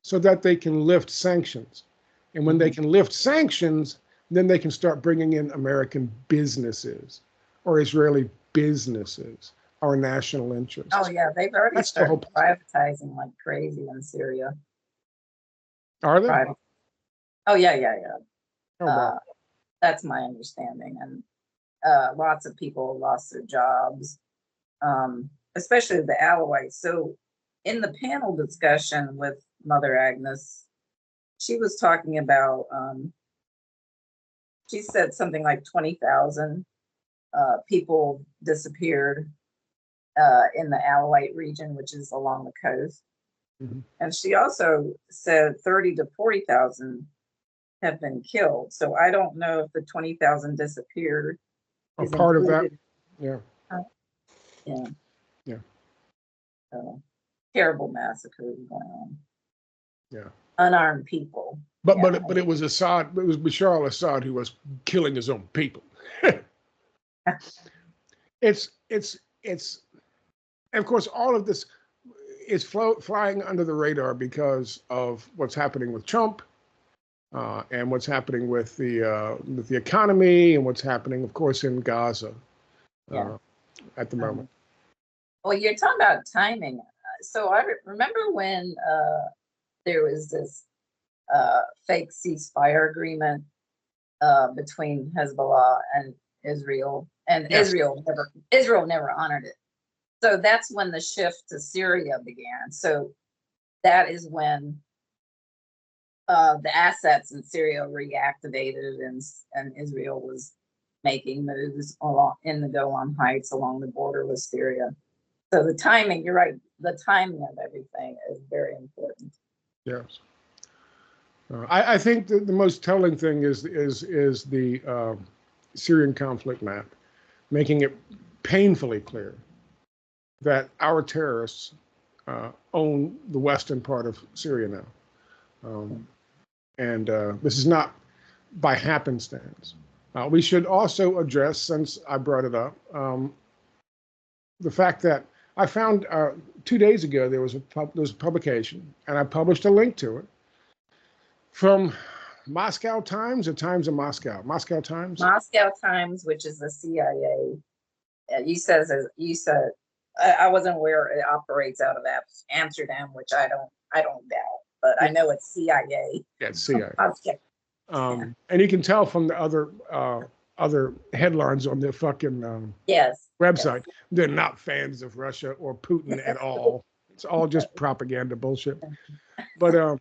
so that they can lift sanctions. And when they can lift sanctions, then they can start bringing in American businesses or Israeli businesses, our national interests. Oh, yeah. They've already started privatizing like crazy in Syria. Are they? Oh, yeah. Oh, wow. That's my understanding. And lots of people lost their jobs, especially the Alawites. So in the panel discussion with Mother Agnes, she was talking about, she said something like 20,000 people disappeared in the Alawite region, which is along the coast. Mm-hmm. And she also said 30 to 40,000 have been killed. So I don't know if the 20,000 disappeared. A part of that. Yeah. Yeah. So, terrible massacres going on. Yeah. Unarmed people. But it was Assad. It was Bashar al-Assad who was killing his own people. It's and of course all of this is flying under the radar because of what's happening with Trump and what's happening with the economy and what's happening, of course, in Gaza at the moment. Well, you're talking about timing. So I remember when there was this fake ceasefire agreement between Hezbollah and Israel, and Israel never honored it. So that's when the shift to Syria began. So that is when the assets in Syria reactivated, and Israel was making moves in the Golan Heights along the border with Syria. So the timing, you're right, the timing of everything is very important. Yes. I think the most telling thing is the Syrian conflict map, making it painfully clear that our terrorists own the western part of Syria now. And this is not by happenstance. We should also address, since I brought it up, the fact that I found 2 days ago there was a publication, and I published a link to it, from Moscow Times or Times of Moscow? Moscow Times? Moscow Times, which is the CIA. You said I wasn't aware it operates out of Amsterdam, which I don't doubt, but I know it's CIA. Yeah, it's CIA. Okay. And you can tell from the other headlines on their fucking Yes. website, they're not fans of Russia or Putin at all. It's all just propaganda bullshit. But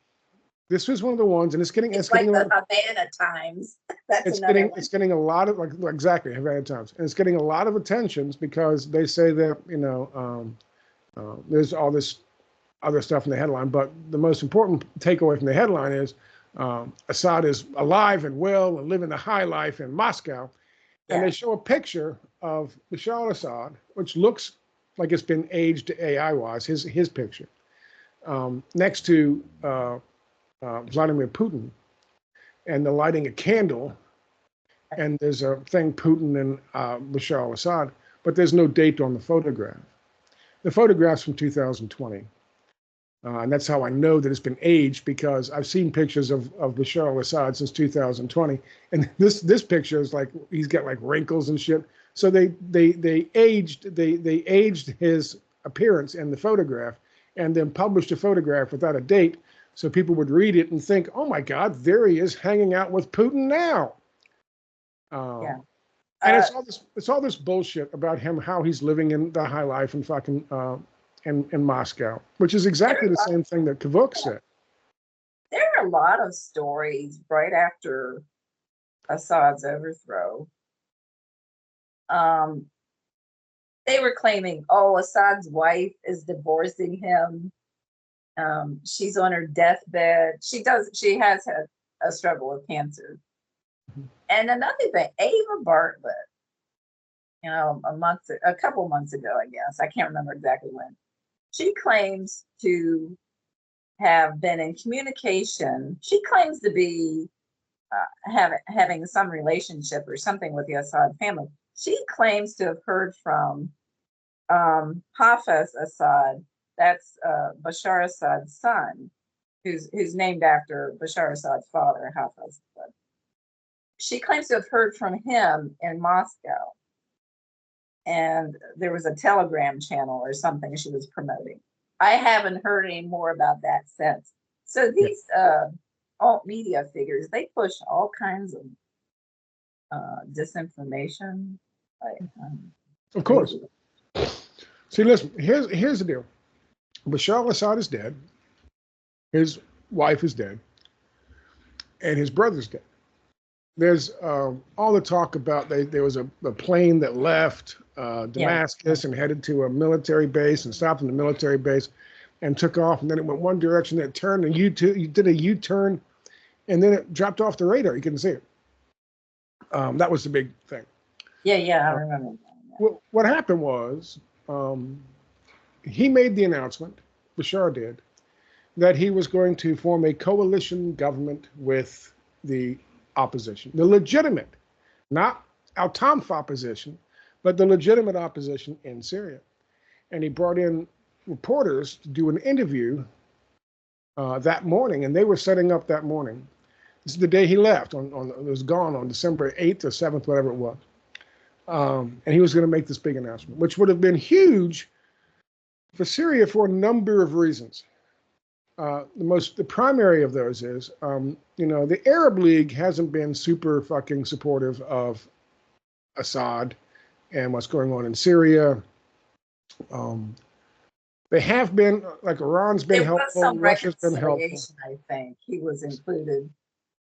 this was one of the ones, and it's getting It's getting like a lot, the Havana Times. That's another one. it's getting a lot of, like, exactly, Havana Times, and it's getting a lot of attentions because they say that there's all this other stuff in the headline, but the most important takeaway from the headline is Assad is alive and well and living the high life in Moscow, and they show a picture of Bashar al-Assad, which looks like it's been aged AI-wise, his picture, next to Vladimir Putin, and they're lighting a candle, and there's a thing, Putin and Bashar al-Assad, but there's no date on the photograph. The photograph's from 2020. And that's how I know that it's been aged, because I've seen pictures of Bashar al-Assad since 2020, and this picture is like he's got like wrinkles and shit. So they aged his appearance in the photograph, and then published a photograph without a date, so people would read it and think, "Oh my God, there he is hanging out with Putin now." And it's all this bullshit about him, how he's living in the high life and fucking. In Moscow, which is exactly the same thing that Kavuk said. There are a lot of stories right after Assad's overthrow. They were claiming, oh, Assad's wife is divorcing him. She's on her deathbed. She has had a struggle with cancer. And another thing, Ava Bartlett, a couple months ago, I guess, I can't remember exactly when, she claims to have been in communication. She claims to be having some relationship or something with the Assad family. She claims to have heard from Hafez Assad, that's Bashar Assad's son, who's named after Bashar Assad's father, Hafez Assad. She claims to have heard from him in Moscow. And there was a Telegram channel or something she was promoting. I haven't heard any more about that since. So these alt media figures, they push all kinds of disinformation. Of course. See, listen, here's the deal. Bashar al-Assad is dead. His wife is dead. And his brother's dead. There's all the talk about there was a plane that left Damascus and headed to a military base and stopped in the military base and took off, and then it went one direction, then it turned, and you did a U-turn, and then it dropped off the radar. You couldn't see it. That was the big thing. Yeah, I remember. What happened was he made the announcement, Bashar did, that he was going to form a coalition government with the opposition, the legitimate, not Tanf opposition, but the legitimate opposition in Syria. And he brought in reporters to do an interview that morning, and they were setting up that morning. This is the day he left. It was gone on December 8th or 7th, whatever it was. And he was going to make this big announcement, which would have been huge for Syria for a number of reasons. The primary of those is, the Arab League hasn't been super fucking supportive of Assad and what's going on in Syria. They have been, like, Iran's been helpful, Russia's been helpful. I think he was included.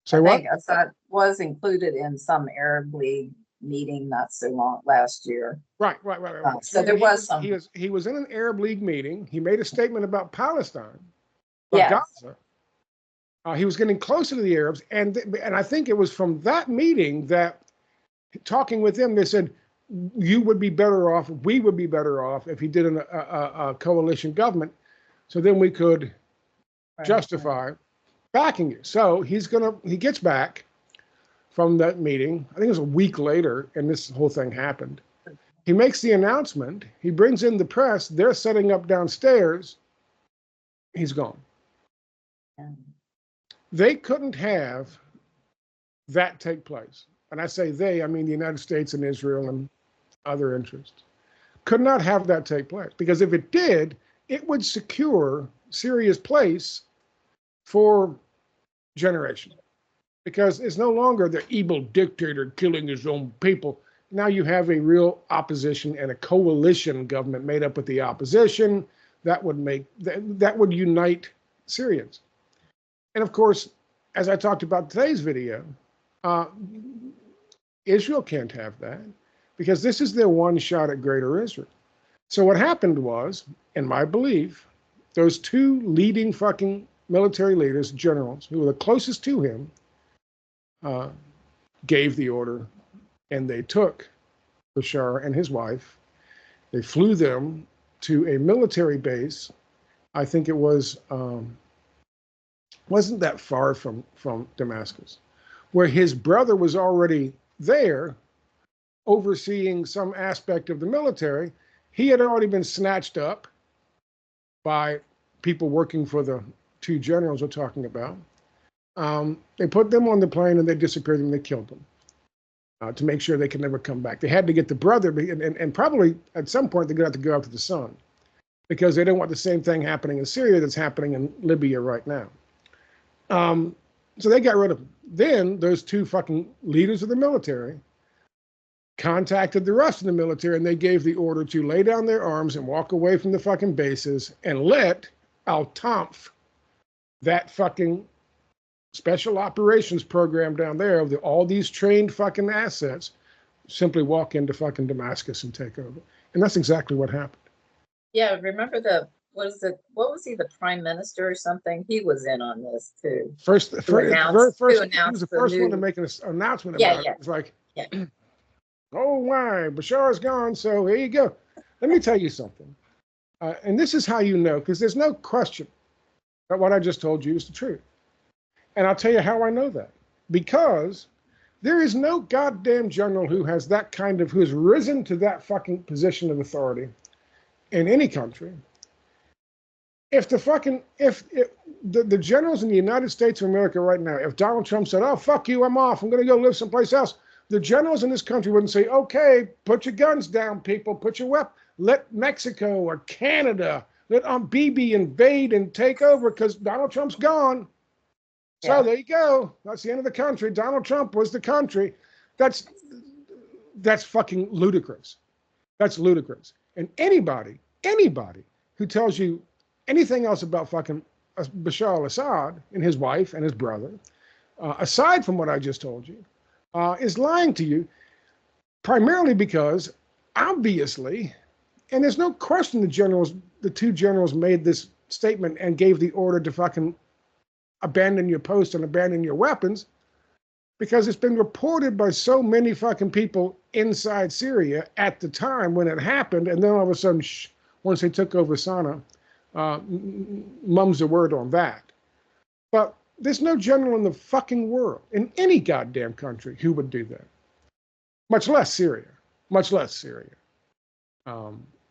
Say what? I think Assad was included in some Arab League meeting not so long last year. Right. So there was some. He was in an Arab League meeting. He made a statement about Palestine. Gaza. He was getting closer to the Arabs, and I think it was from that meeting that, talking with them, they said, you would be better off, we would be better off if he did a coalition government, so then we could justify backing you. So he gets back from that meeting, I think it was a week later, and this whole thing happened. He makes the announcement, he brings in the press, they're setting up downstairs, he's gone. They couldn't have that take place. And I say they, I mean the United States and Israel and other interests. Could not have that take place, because if it did, it would secure Syria's place for generations. Because it's no longer the evil dictator killing his own people. Now you have a real opposition and a coalition government made up with the opposition that would unite Syrians. And of course, as I talked about today's video, Israel can't have that, because this is their one shot at greater Israel. So what happened was, in my belief, those two leading fucking military leaders, generals, who were the closest to him, gave the order, and they took Bashar and his wife. They flew them to a military base. I think it was wasn't that far from Damascus, where his brother was already there, overseeing some aspect of the military. He had already been snatched up by people working for the two generals we're talking about. They put them on the plane and they disappeared them. They killed them to make sure they could never come back. They had to get the brother, and probably at some point they're going to have to go after the son, because they don't want the same thing happening in Syria that's happening in Libya right now. So they got rid of them. Then those two fucking leaders of the military contacted the rest of the military, and they gave the order to lay down their arms and walk away from the fucking bases and let Tanf, that fucking special operations program down there of all these trained fucking assets, simply walk into fucking Damascus and take over. And that's exactly what happened. Yeah, remember what was he, the prime minister or something? He was in on this too. He was the first one to make an announcement about it. It's like, oh, why? Bashar's gone, so here you go. Let me tell you something. And this is how you know, because there's no question that what I just told you is the truth. And I'll tell you how I know that. Because there is no goddamn general who has risen to that fucking position of authority in any country. If the generals in the United States of America right now, if Donald Trump said, oh, fuck you, I'm off, I'm going to go live someplace else, the generals in this country wouldn't say, okay, put your guns down, people, put your weapons, let Mexico or Canada, let Bibi invade and take over, because Donald Trump's gone. So there you go. That's the end of the country. Donald Trump was the country. That's fucking ludicrous. That's ludicrous. And anybody who tells you anything else about fucking Bashar al-Assad and his wife and his brother, aside from what I just told you, is lying to you, primarily because, obviously, and there's no question the two generals made this statement and gave the order to fucking abandon your post and abandon your weapons, because it's been reported by so many fucking people inside Syria at the time when it happened, and then all of a sudden, once they took over Sana'a, mum's the word on that. But there's no general in the fucking world, in any goddamn country, who would do that. Much less Syria.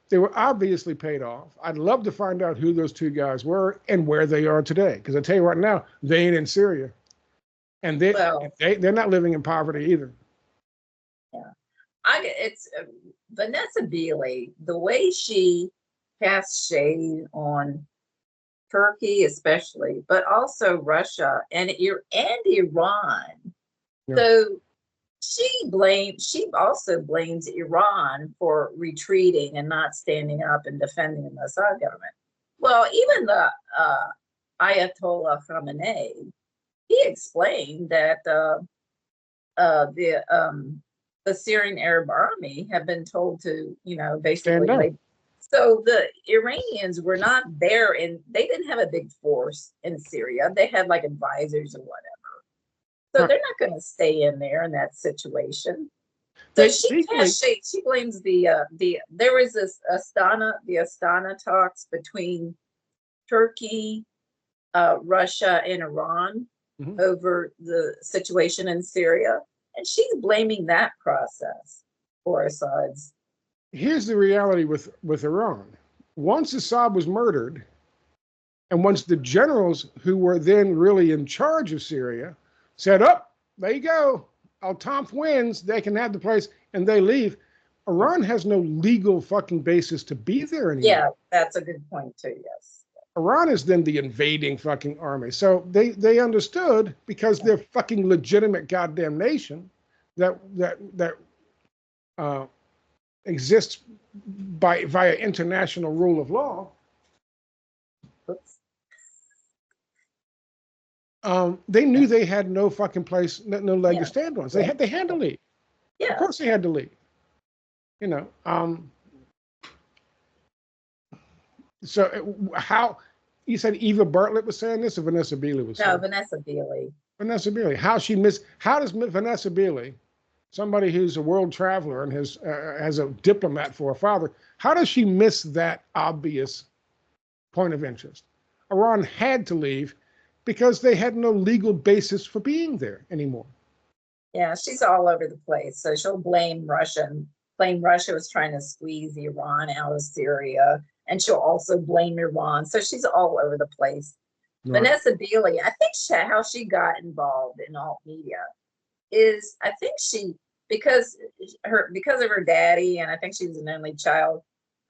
They were obviously paid off. I'd love to find out who those two guys were and where they are today. Because I tell you right now, they ain't in Syria. And they're not living in poverty either. Yeah. It's Vanessa Beeley, the way she casts shade on Turkey especially, but also Russia and Iran. Yeah. So she also blames Iran for retreating and not standing up and defending the Assad government. Well, even the Ayatollah Khamenei, he explained that the Syrian Arab Army have been told to, basically. So the Iranians were not there, and they didn't have a big force in Syria. They had like advisors or whatever. So they're not going to stay in there in that situation. So she blames there was this Astana talks between Turkey, Russia, and Iran over the situation in Syria, and she's blaming that process for Assad's. Here's the reality with Iran. Once Assad was murdered, and once the generals who were then really in charge of Syria said, there you go. Tanf wins. They can have the place, and they leave. Iran has no legal fucking basis to be there anymore. Yeah, that's a good point too. Yes. Iran is then the invading fucking army. So they understood, because they're fucking legitimate goddamn nation that exists via international rule of law. Oops. They knew they had no fucking place, no leg to Yeah. stand on. So they had to leave. Yeah. Of course they had to leave. You know. So how, you said Eva Bartlett was saying this, or Vanessa Beeley was saying? No, Vanessa Beeley. Vanessa Beeley. How does Vanessa Beeley, somebody who's a world traveler and has a diplomat for a father, how does she miss that obvious point of interest? Iran had to leave because they had no legal basis for being there anymore. Yeah, she's all over the place. So she'll blame Russia was trying to squeeze Iran out of Syria, and she'll also blame Iran. So she's all over the place. Right. Vanessa Beeley, I think how she got involved in alt media is, I think because of her daddy, and I think she was an only child.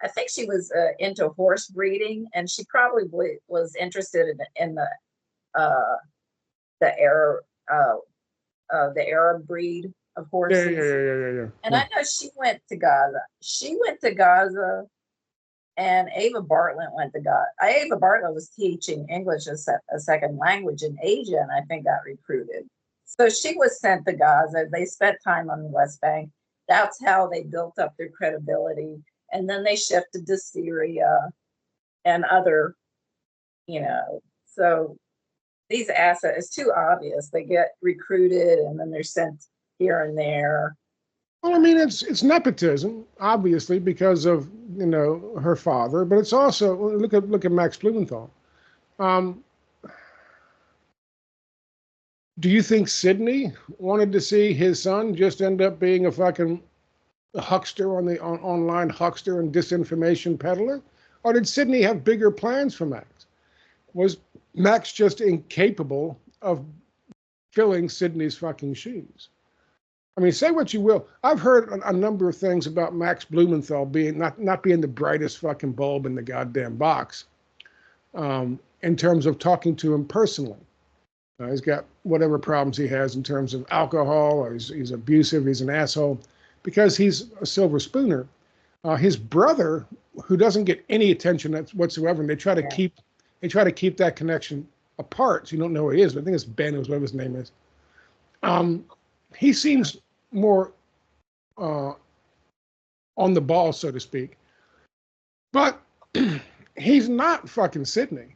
I think she was into horse breeding, and she probably was interested in the Arab breed of horses. Yeah. And I know she went to Gaza. She went to Gaza, and Ava Bartlett went to Gaza. Ava Bartlett was teaching English as a second language in Asia, and I think got recruited. So she was sent to Gaza. They spent time on the West Bank. That's how they built up their credibility. And then they shifted to Syria and other, so these assets, it's too obvious. They get recruited and then they're sent here and there. Well, I mean, it's nepotism, obviously, because of her father, but it's also, look at Max Blumenthal. Do you think Sidney wanted to see his son just end up being a fucking huckster online huckster and disinformation peddler? Or did Sidney have bigger plans for Max? Was Max just incapable of filling Sidney's fucking shoes? I mean, say what you will. I've heard a number of things about Max Blumenthal being not being the brightest fucking bulb in the goddamn box, in terms of talking to him personally. He's got whatever problems he has in terms of alcohol, or he's abusive, he's an asshole, because he's a silver spooner. His brother, who doesn't get any attention whatsoever, and they try to keep that connection apart. So you don't know who he is, but I think it's Ben, or whatever his name is. He seems more on the ball, so to speak. But he's not fucking Sidney.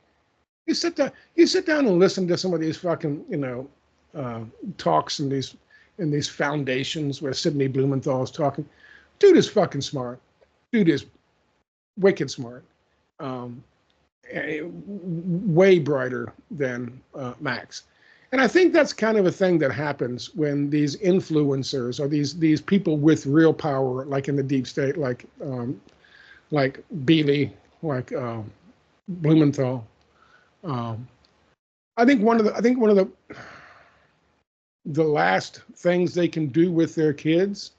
You sit down and listen to some of these fucking, talks in these foundations where Sidney Blumenthal is talking. Dude is fucking smart. Dude is wicked smart. Way brighter than Max. And I think that's kind of a thing that happens when these influencers, or these people with real power, like in the deep state, like Beeley, like Blumenthal. I think one of the last things they can do with their kids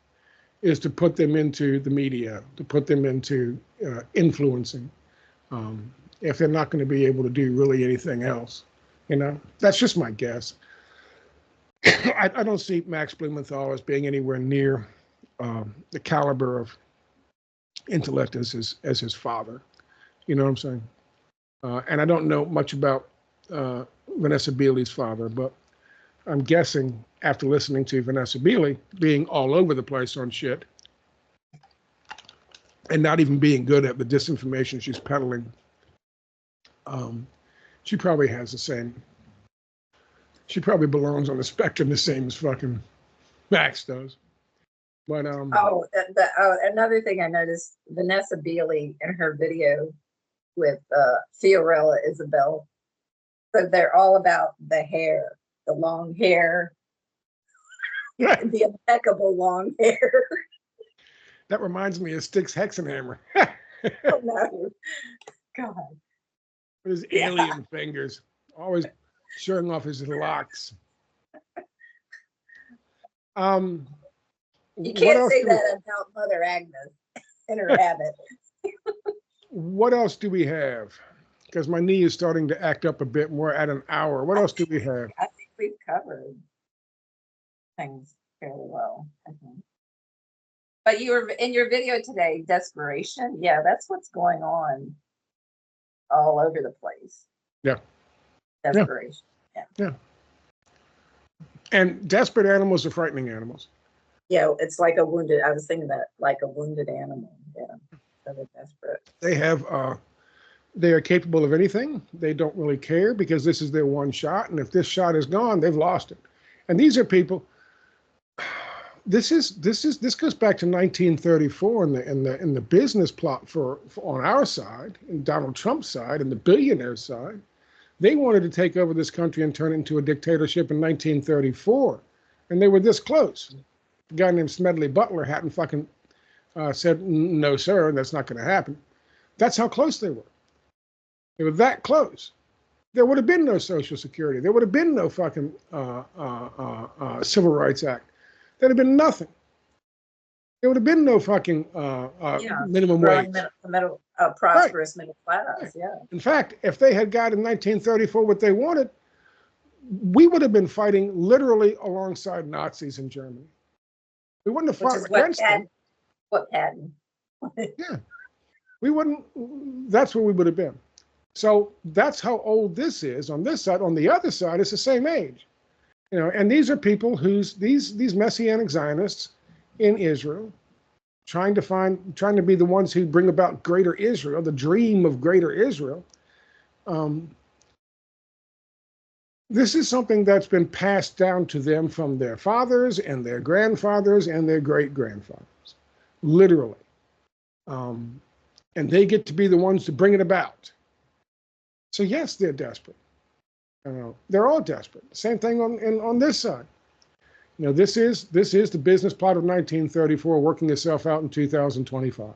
is to put them into the media, to put them into influencing. If they're not going to be able to do really anything else. That's just my guess. I don't see Max Blumenthal as being anywhere near the caliber of intellect as his father. You know what I'm saying? And I don't know much about Vanessa Beeley's father, but I'm guessing after listening to Vanessa Beeley being all over the place on shit and not even being good at the disinformation she's peddling, she probably has the same. She probably belongs on the spectrum the same as fucking Max does. But another thing I noticed, Vanessa Beeley in her video with Fiorella Isabel, so they're all about the hair, the long hair, the impeccable long hair. That reminds me of Styx Hexenhammer. Oh no, God. With his alien fingers, always showing off his locks. Um, You what can't else say do we, that about Mother Agnes and her habit. what else do we have? Because my knee is starting to act up a bit more at an hour. What else do we have? I think we've covered things fairly well, I think. But you were in your video today, desperation. Yeah, that's what's going on all over the place. Yeah. Desperation. Yeah. Yeah. And desperate animals are frightening animals. Yeah, it's like a wounded, I was thinking that like a wounded animal. Yeah. So they're desperate. They are capable of anything. They don't really care because this is their one shot. And if this shot is gone, they've lost it. And these are people. This goes back to 1934 in the business plot for on our side, and Donald Trump's side, and the billionaire side. They wanted to take over this country and turn it into a dictatorship in 1934, and they were this close. A guy named Smedley Butler hadn't fucking said no, sir, that's not going to happen. That's how close they were. They were that close. There would have been no Social Security. There would have been no fucking Civil Rights Act. There'd have been nothing. There would have been no fucking minimum wage. Prosperous middle class, yeah. In fact, if they had got in 1934 what they wanted, we would have been fighting literally alongside Nazis in Germany. We wouldn't have fought against them. What Patton? Yeah. We wouldn't, that's where we would have been. So that's how old this is on this side. On the other side, it's the same age. You know, and these are people these Messianic Zionists in Israel, trying to be the ones who bring about greater Israel, the dream of greater Israel. This is something that's been passed down to them from their fathers and their grandfathers and their great-grandfathers, literally. And they get to be the ones to bring it about. So yes, they're desperate. They're all desperate. Same thing on this side. You know, this is the business plot of 1934 working itself out in 2025.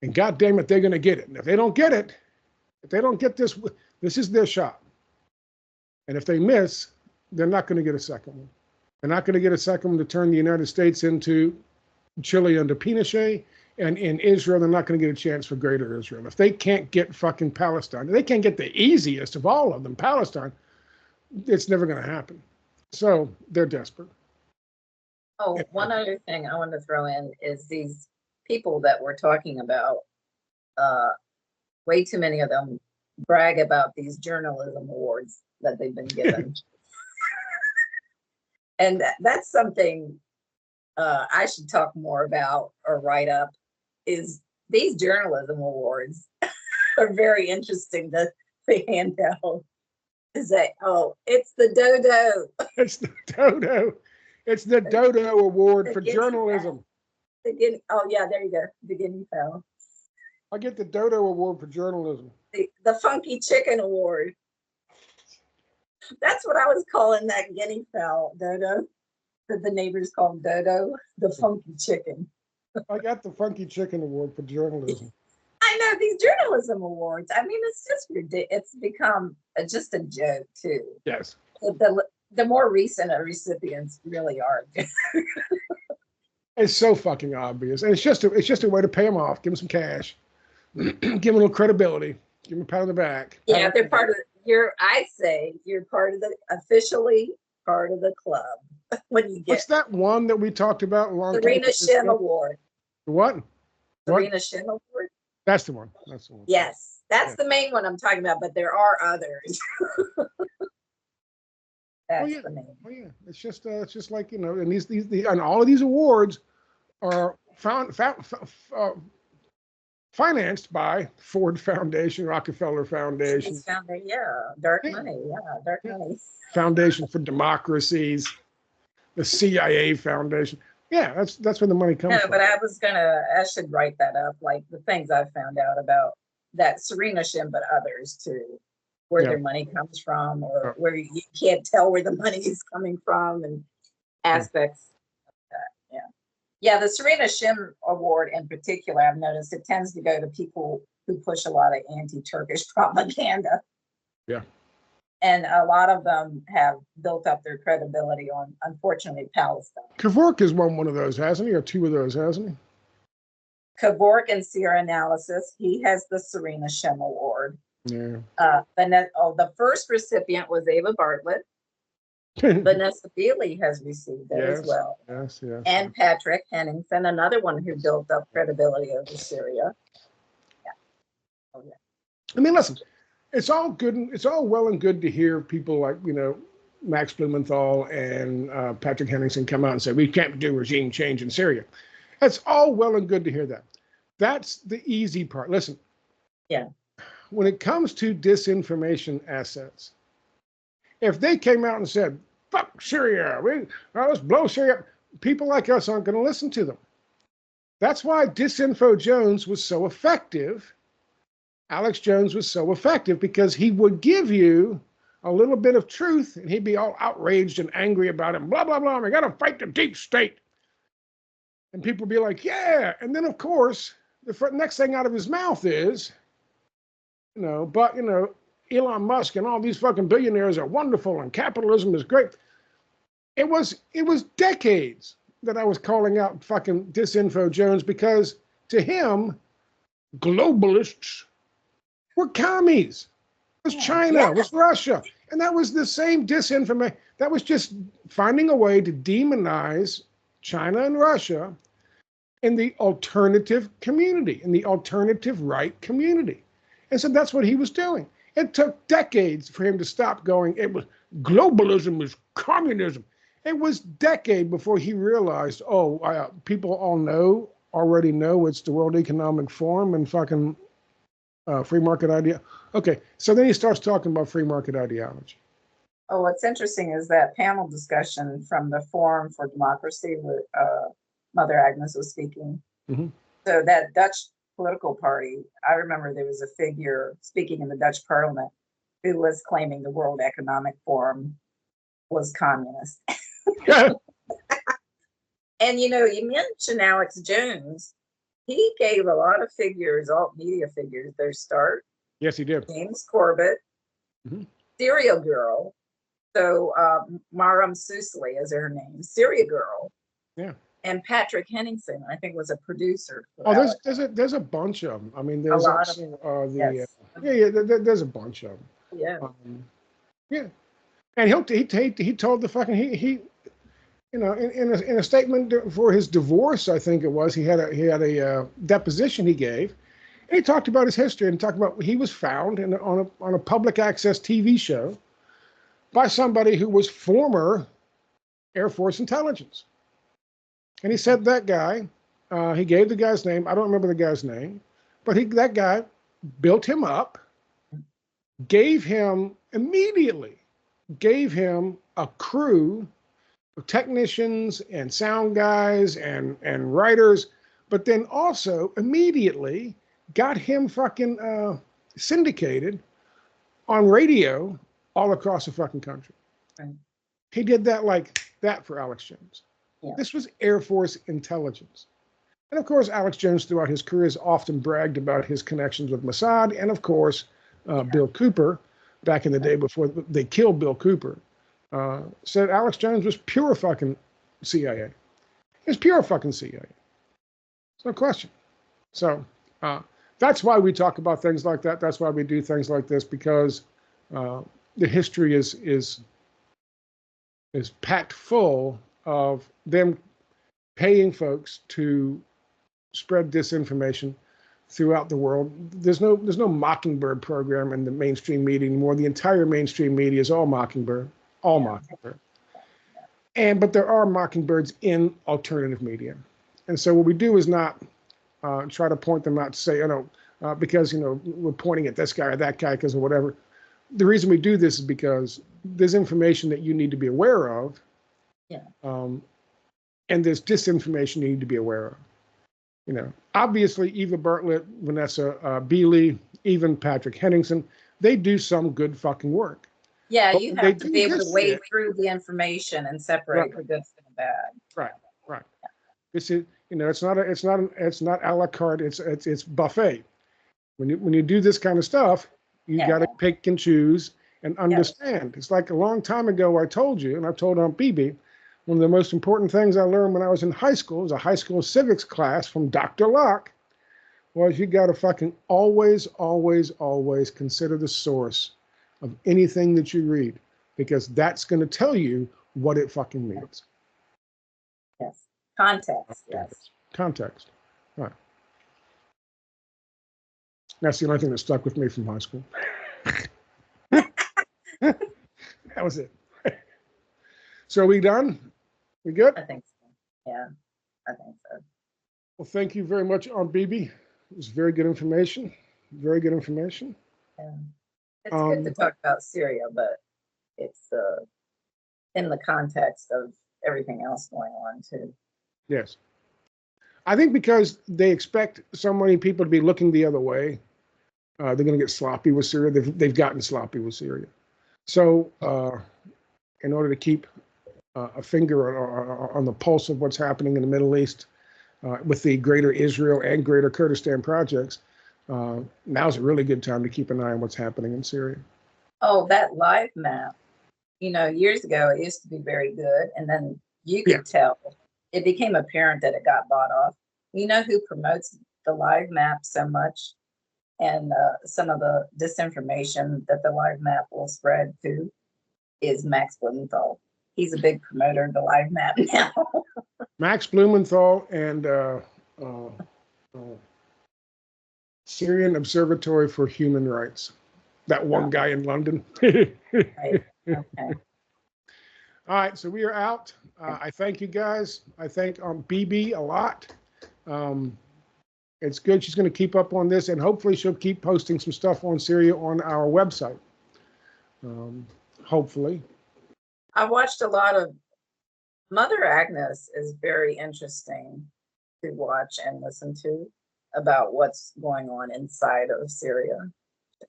And God damn it, they're going to get it. And if they don't get it, if they don't get this, this is their shot. And if they miss, they're not going to get a second one. They're not going to get a second one to turn the United States into Chile under Pinochet. And in Israel, they're not going to get a chance for greater Israel. If they can't get fucking Palestine, they can't get the easiest of all of them, Palestine, it's never going to happen. So they're desperate. Oh, one other thing I want to throw in is these people that we're talking about, way too many of them brag about these journalism awards that they've been given. And that's something I should talk more about or write up, is these journalism awards are very interesting to hand out. Is that, oh, it's the dodo. It's the dodo. It's the Dodo Award for journalism. Oh yeah, there you go. The guinea fowl. I get the Dodo Award for journalism. The Funky Chicken Award. That's what I was calling that guinea fowl, Dodo. That the neighbors call him Dodo, the Funky Chicken. I got the Funky Chicken Award for journalism. I know, these journalism awards. I mean, it's just ridiculous. It's become just a joke too. Yes. The more recent recipients really are. It's so fucking obvious, and it's just a way to pay them off, give them some cash, give them a little credibility, give them a pat on the back. Yeah, they're part of. I say you're part of officially part of the club. When you get, what's that one that we talked about a long time ago? Serena Shim Award. What? Serena Shim Award. That's the one. That's the one. Yes, that's the main one I'm talking about, but there are others. That's the main. Oh yeah. It's just like, you know, and these and all of these awards are financed by Ford Foundation, Rockefeller Foundation. Dark money. Foundation for Democracies, the CIA Foundation. Yeah, that's where the money comes from. But I should write that up, like the things I found out about that Serena Shim, but others too, where their money comes from, or where you can't tell where the money is coming from, and aspects of that. Yeah, the Serena Shim Award in particular, I've noticed it tends to go to people who push a lot of anti-Turkish propaganda. Yeah. And a lot of them have built up their credibility on, unfortunately, Palestine. Kevork has won one of those, hasn't he? Or two of those, hasn't he? Kevork and Sierra Analysis, he has the Serena Shem Award. Yeah. The first recipient was Ava Bartlett. Vanessa Beeley has received it as well. Yes. And Patrick Henningsen, another one who built up credibility over Syria. Yeah. Oh, yeah. I mean, listen, it's all good. It's all well and good to hear people like, Max Blumenthal and Patrick Henningsen come out and say, we can't do regime change in Syria. That's all well and good to hear that. That's the easy part. Listen. Yeah. When it comes to disinformation assets, if they came out and said, fuck Syria, let's blow Syria up, people like us aren't going to listen to them. That's why Disinfo Jones was so effective. Alex Jones was so effective because he would give you a little bit of truth and he'd be all outraged and angry about it. Blah, blah, blah. We got to fight the deep state. And people would be like, yeah. And then, of course, the next thing out of his mouth is, Elon Musk and all these fucking billionaires are wonderful and capitalism is great. It was decades that I was calling out fucking Disinfo Jones because to him, globalists were commies. It was China, it was Russia. And that was the same disinformation. That was just finding a way to demonize China and Russia in the alternative community, in the alternative right community. And so that's what he was doing. It took decades for him to stop going, it was globalism is communism. It was decades before he realized, people already know it's the World Economic Forum and fucking free market idea. Okay, so then he starts talking about free market ideology. Oh, what's interesting is that panel discussion from the Forum for Democracy where Mother Agnes was speaking. Mm-hmm. So that Dutch political party, I remember there was a figure speaking in the Dutch parliament who was claiming the World Economic Forum was communist. And you mentioned Alex Jones. He gave a lot of figures, alt media figures, their start. Yes, he did. James Corbett, Syria Girl. So Maram Susli is her name, Syria Girl. Yeah. And Patrick Henningsen, I think, was a producer. There's a bunch of them. I mean, there's also there's a bunch of them. Yeah. And he told the fucking he in a statement for his divorce, I think it was, he had a deposition he gave, and he talked about his history and talked about he was found on a public access TV show by somebody who was former Air Force intelligence. And he said that guy, he gave the guy's name. I don't remember the guy's name, but that guy built him up, immediately gave him a crew of technicians and sound guys and writers, but then also immediately got him fucking syndicated on radio all across the fucking country. Right. He did that like that for Alex Jones. Yeah. This was Air Force intelligence. And of course, Alex Jones throughout his career has often bragged about his connections with Mossad and of course, Bill Cooper, back in the day before they killed Bill Cooper, said Alex Jones was pure fucking CIA. He was pure fucking CIA. There's no question. So that's why we talk about things like that. That's why we do things like this, because the history is packed full of them paying folks to spread disinformation throughout the world. There's no Mockingbird program in the mainstream media anymore. The entire mainstream media is all Mockingbird, Mockingbird. But there are Mockingbirds in alternative media. And so what we do is not try to point them out to say, because, we're pointing at this guy or that guy because of whatever. The reason we do this is because there's information that you need to be aware of. Yeah. And there's disinformation you need to be aware of. Obviously, Eva Bartlett, Vanessa Beeley, even Patrick Henningsen, they do some good fucking work. Yeah, you have to be able to wade through the information and separate the good from the bad. Right. This is, it's not a la carte. It's buffet. When you do this kind of stuff, you got to pick and choose, and understand. It's like a long time ago I told you, and I told Aunt BB, one of the most important things I learned when I was in high school, was a high school civics class from Dr. Locke, was you got to fucking always, always, always consider the source of anything that you read, because that's going to tell you what it fucking means. Yes. Context. Yes. Context. Right. That's the only thing that stuck with me from high school. That was it. So are we done? We good? I think so. Yeah, I think so. Well, thank you very much, Aunt BB. It was very good information. Very good information. Yeah. It's good to talk about Syria, but it's in the context of everything else going on too. Yes. I think because they expect so many people to be looking the other way, they're going to get sloppy with Syria. They've gotten sloppy with Syria. So in order to keep a finger on the pulse of what's happening in the Middle East with the Greater Israel and Greater Kurdistan projects, now's a really good time to keep an eye on what's happening in Syria. Oh, that live map, years ago, it used to be very good. And then you could tell, it became apparent that it got bought off. You know who promotes the live map so much? And some of the disinformation that the live map will spread to is Max Blumenthal. He's a big promoter of the live map now. Max Blumenthal and Syrian Observatory for Human Rights. That one guy in London. Right. Okay. All right, so we are out. I thank you guys. I thank BB a lot. It's good. She's going to keep up on this, and hopefully she'll keep posting some stuff on Syria on our website. Hopefully. I watched a lot of Mother Agnes is very interesting to watch and listen to about what's going on inside of Syria.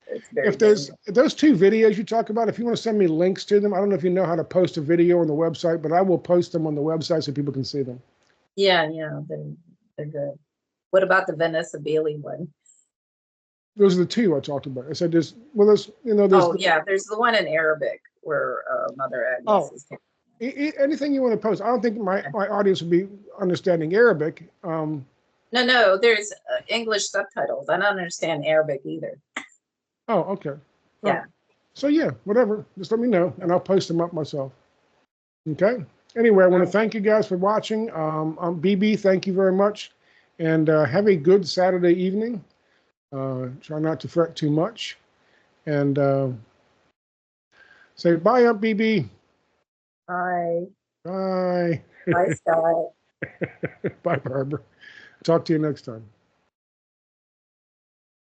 It's very if there's those two videos you talk about, if you want to send me links to them, I don't know if you know how to post a video on the website, but I will post them on the website so people can see them. Yeah, they're good. What about the Vanessa Bailey one? Those are the two I talked about. I said there's there's there's the one in Arabic where Mother Agnes is. Anything you want to post. I don't think my audience would be understanding Arabic. No, there's English subtitles. I don't understand Arabic either. Oh, okay. Yeah. So yeah, whatever. Just let me know, and I'll post them up myself. Okay. Anyway, I want to thank you guys for watching. I'm BB. Thank you very much, and have a good Saturday evening. Try not to fret too much, and say bye, Aunt BB. Bye. Bye. Bye, Scott. Bye, Barbara. Talk to you next time.